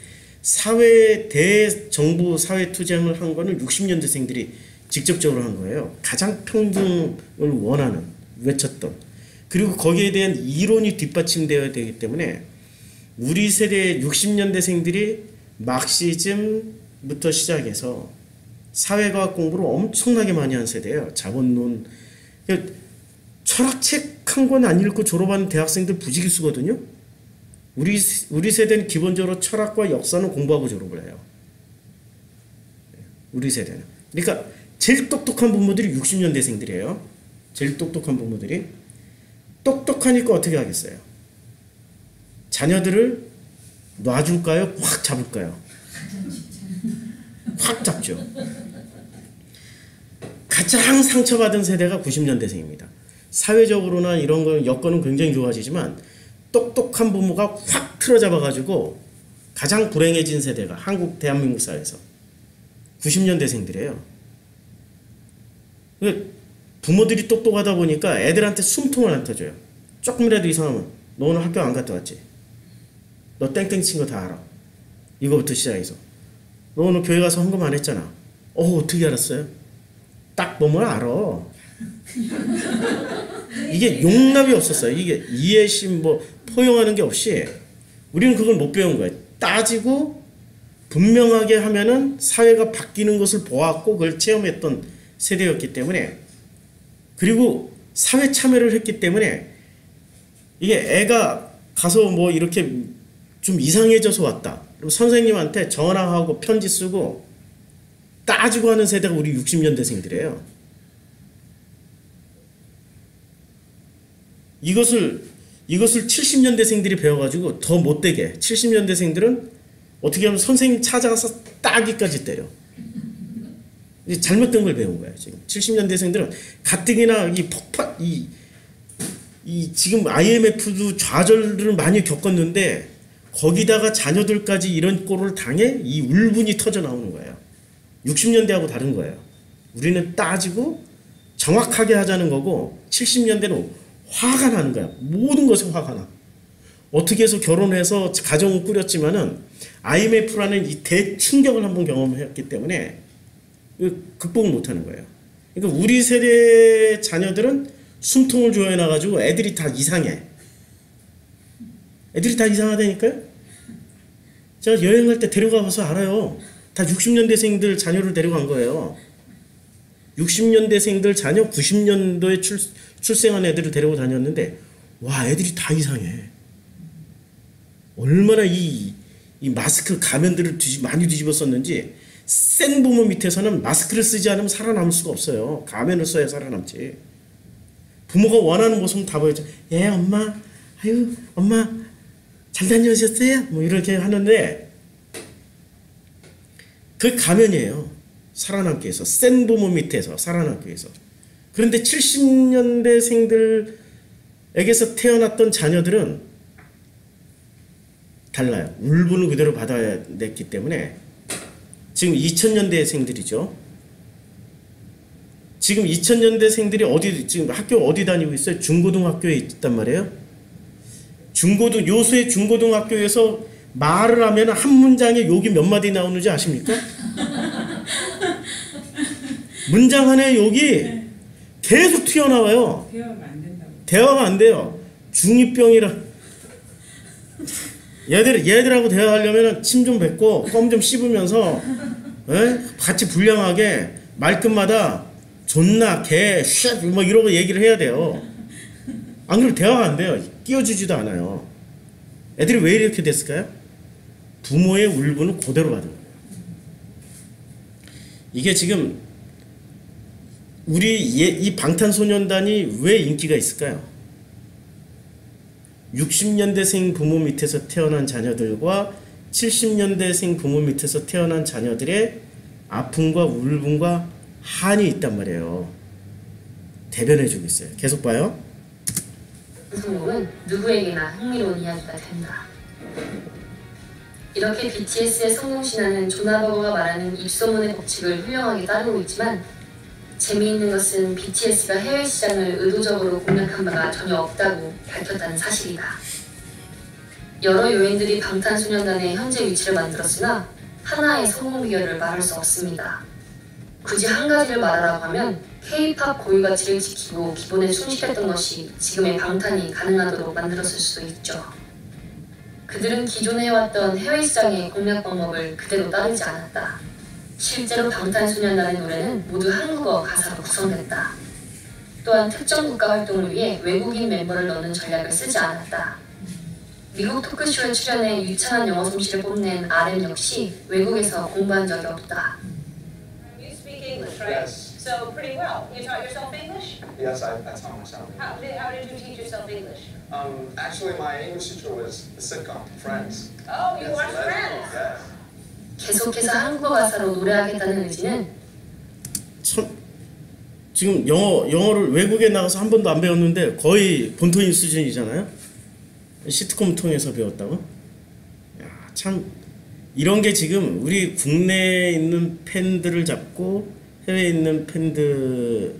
대정부 사회 투쟁을 한 거는 60년대생들이 직접적으로 한 거예요. 가장 평등을 원하는, 외쳤던. 그리고 거기에 대한 이론이 뒷받침되어야 되기 때문에 우리 세대 60년대생들이 막시즘부터 시작해서 사회과학 공부를 엄청나게 많이 한 세대예요. 자본론. 철학책 한 권 안 읽고 졸업하는 대학생들 부지기수거든요. 우리 세대는 기본적으로 철학과 역사는 공부하고 졸업을 해요. 우리 세대는. 그러니까 제일 똑똑한 부모들이 60년대생들이에요. 제일 똑똑한 부모들이. 똑똑하니까 어떻게 하겠어요? 자녀들을 놔줄까요? 확 잡을까요? 확 잡죠. 가장 상처받은 세대가 90년대생입니다. 사회적으로나 이런 거 여건은 굉장히 좋아지지만 똑똑한 부모가 확 틀어잡아가지고 가장 불행해진 세대가 대한민국 사회에서 90년대생들이에요. 부모들이 똑똑하다 보니까 애들한테 숨통을 안 터줘요. 조금이라도 이상하면 너 오늘 학교 안 갔다 왔지? 너 땡땡 친 거 다 알아. 이거부터 시작해서 너 오늘 교회 가서 헌금 안 했잖아. 어떻게 알았어요? 딱 보면 알아. 이게 용납이 없었어요. 이게 이해심 포용하는 게 없이 우리는 그걸 못 배운 거예요. 따지고 분명하게 하면은 사회가 바뀌는 것을 보았고 그걸 체험했던 세대였기 때문에, 그리고 사회 참여를 했기 때문에 이게 애가 가서 이렇게 좀 이상해져서 왔다. 그럼 선생님한테 전화하고 편지 쓰고 따지고 하는 세대가 우리 60년대생들이에요. 이것을 70년대생들이 배워가지고 더 못되게, 70년대생들은 어떻게 하면 선생님 찾아가서 따기까지 때려. 잘못된 걸 배운 거야. 지금 70년대생들은 가뜩이나 이 폭발, 지금 IMF도 좌절을 많이 겪었는데 거기다가 자녀들까지 이런 꼴을 당해 이 울분이 터져 나오는 거예요. 60년대하고 다른 거예요. 우리는 따지고 정확하게 하자는 거고 70년대는 화가 나는 거야. 모든 것에 화가 나. 어떻게 해서 결혼해서 가정을 꾸렸지만은 IMF라는 이 대충격을 한번 경험했기 때문에 극복을 못하는 거예요. 그러니까 우리 세대 자녀들은 숨통을 조여놔가지고 애들이 다 이상해. 애들이 다 이상하다니까요. 제가 여행 갈 때 데려가서 알아요. 다 60년대생들 자녀를 데려간 거예요. 60년대생들 자녀 90년도에 출생한 애들을 데리고 다녔는데 와, 애들이 다 이상해. 얼마나 이 마스크 가면들을 많이 뒤집었었는지. 센 부모 밑에서는 마스크를 쓰지 않으면 살아남을 수가 없어요. 가면을 써야 살아남지. 부모가 원하는 모습은 다 보여줘. 예, 엄마. 아유, 엄마 잘 다녀오셨어요? 이렇게 하는데 그 가면이에요. 살아남기 위해서. 센 부모 밑에서 살아남기 위해서. 그런데 70년대생들에게서 태어났던 자녀들은 달라요. 울분을 그대로 받아야 됐기 때문에 지금 2000년대생들이죠. 지금 2000년대생들이 지금 학교 어디 다니고 있어요? 중고등학교에 있단 말이에요. 요새 중고등학교에서 말을 하면 한 문장에 욕이 몇 마디 나오는지 아십니까? 문장 하나에 욕이 계속 튀어나와요. 대화가 안 된다고. 대화가 안 돼요. 중2병이라. 얘들하고 대화하려면 침 좀 뱉고 껌 좀 씹으면서 같이 불량하게 말끝마다 존나 개 쉣 이러고 얘기를 해야 돼요. 안 그러면 대화가 안 돼요. 끼워주지도 않아요. 애들이 왜 이렇게 됐을까요? 부모의 울분을 그대로 받은 거예요. 이게 지금 우리 이 방탄소년단이 왜 인기가 있을까요? 60년대생 부모 밑에서 태어난 자녀들과 70년대생 부모 밑에서 태어난 자녀들의 아픔과 울분과 한이 있단 말이에요. 대변해주고 있어요. 계속 봐요. 성공은 누구에게나 흥미로운 이야기가 된다. 이렇게 BTS의 성공 신화는 조나버거가 말하는 입소문의 법칙을 훌륭하게 따르고 있지만 재미있는 것은 BTS가 해외 시장을 의도적으로 공략한 바가 전혀 없다고 밝혔다는 사실이다. 여러 요인들이 방탄소년단의 현재 위치를 만들었으나 하나의 성공 비결을 말할 수 없습니다. 굳이 한 가지를 말하라고 하면 K-팝 고유 가치를 지키고 기본에 충실했던 것이 지금의 방탄이 가능하도록 만들었을 수도 있죠. 그들은 기존에 해왔던 해외 시장의 공략 방법을 그대로 따르지 않았다. 실제로 방탄소년단의 노래는 모두 한국어 가사로 구성됐다. 또한 특정 국가 활동을 위해 외국인 멤버를 넣는 전략을 쓰지 않았다. 미국 토크쇼에 출연해 유창한 영어 솜씨를 뽐낸 RM 역시 외국에서 공부한 적이 없다. You speak English, right? Yes. So pretty well. You taught yourself English? Yes, I taught myself. How did you teach yourself English? Actually, my English teacher was the sitcom Friends. Oh, you Yes, watched Leslie, Friends? Yes. 계속해서 한국어 가사로 노래하겠다는 의지는 참 지금 영어를 외국에 나가서 한 번도 안 배웠는데 거의 본토인 수준이잖아요. 시트콤 통해서 배웠다고? 야, 참 이런 게 지금 우리 국내에 있는 팬들을 잡고 해외에 있는 팬들에게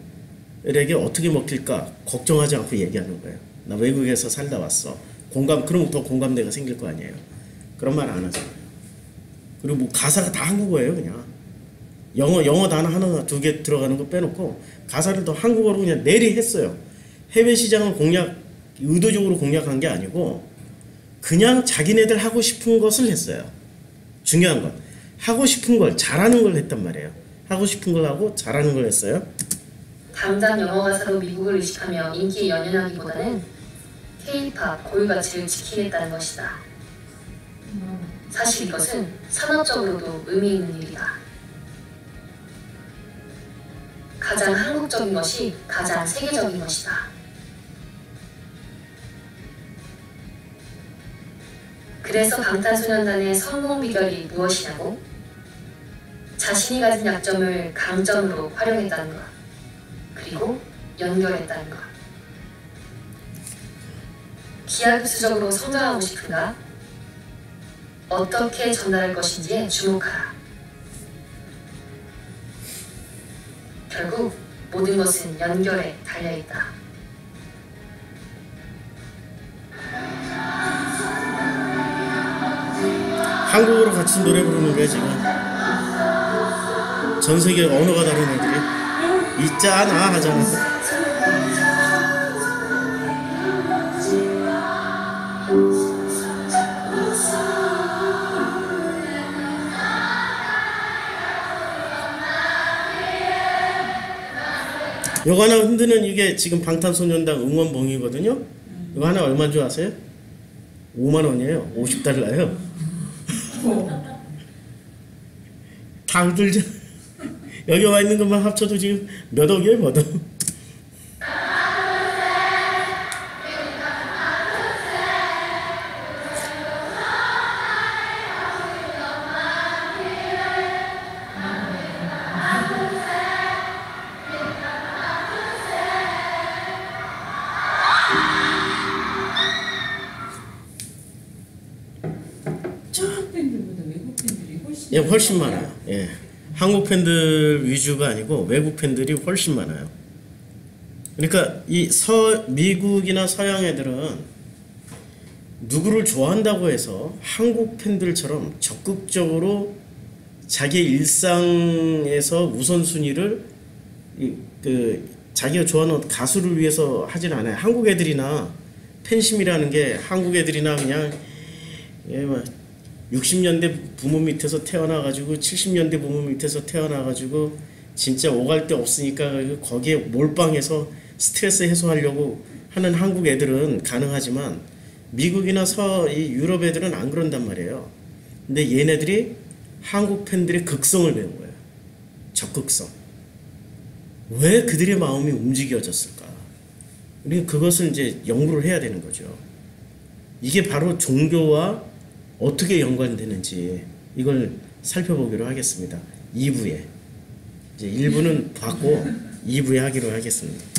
어떻게 먹힐까 걱정하지 않고 얘기하는 거예요. 나 외국에서 살다 왔어. 그럼 더 공감대가 생길 거 아니에요. 그런 말 안 하잖아요. 그리고 뭐 가사가 다 한국어예요. 그냥 영어 단어 하나 두 개 들어가는 거 빼놓고 가사를 더 한국어로 그냥 내리했어요. 해외 시장을 의도적으로 공략한 게 아니고 그냥 자기네들 하고 싶은 것을 했어요. 중요한 건 하고 싶은 걸 잘하는 걸 했단 말이에요. 하고 싶은 걸 하고 잘하는 걸 했어요. 당장 영어 가사로 미국을 의식하며 인기에 연연하기보다는 K-팝 고유 가치를 지키겠다는 것이다. 사실 이것은 산업적으로도 의미 있는 일이다. 가장 한국적인 것이 가장 세계적인 것이다. 그래서 방탄소년단의 성공 비결이 무엇이냐고? 자신이 가진 약점을 강점으로 활용했다는 것, 그리고 연결했다는 것. 기하급수적으로 성장하고 싶은가? 어떻게 전달할 것인지에 주목하라. 결국 모든 것은 연결에 달려있다. 한국어로 같이 노래 부르는 거야 지금. 전 세계 언어가 다른 애들이 있잖아 하잖아. 요거 하나 흔드는 이게 지금 방탄소년단 응원봉이거든요. 이거 하나 얼마인 줄 아세요? 5만 원이에요. 50달러예요. 다 흔들죠. 여기 와 있는 것만 합쳐도 지금 몇 억이에요, 몇 억. 예, 훨씬 많아요. 예. 한국 팬들 위주가 아니고 외국 팬들이 훨씬 많아요. 그러니까 이 미국이나 서양 애들은 누구를 좋아한다고 해서 한국 팬들처럼 적극적으로 자기의 일상에서 우선순위를 자기가 좋아하는 가수를 위해서 하진 않아요. 한국 애들이나 팬심이라는 게 한국 애들이나 그냥 60년대 부모 밑에서 태어나가지고 70년대 부모 밑에서 태어나가지고 진짜 오갈 데 없으니까 거기에 몰빵해서 스트레스 해소하려고 하는 한국 애들은 가능하지만 미국이나 이 유럽 애들은 안 그런단 말이에요. 근데 얘네들이 한국 팬들의 극성을 배운 거예요. 적극성. 왜 그들의 마음이 움직여졌을까? 우리는 그것을 이제 연구를 해야 되는 거죠. 이게 바로 종교와 어떻게 연관되는지 이걸 살펴보기로 하겠습니다. 2부에. 이제 1부는 봤고 2부에 하기로 하겠습니다.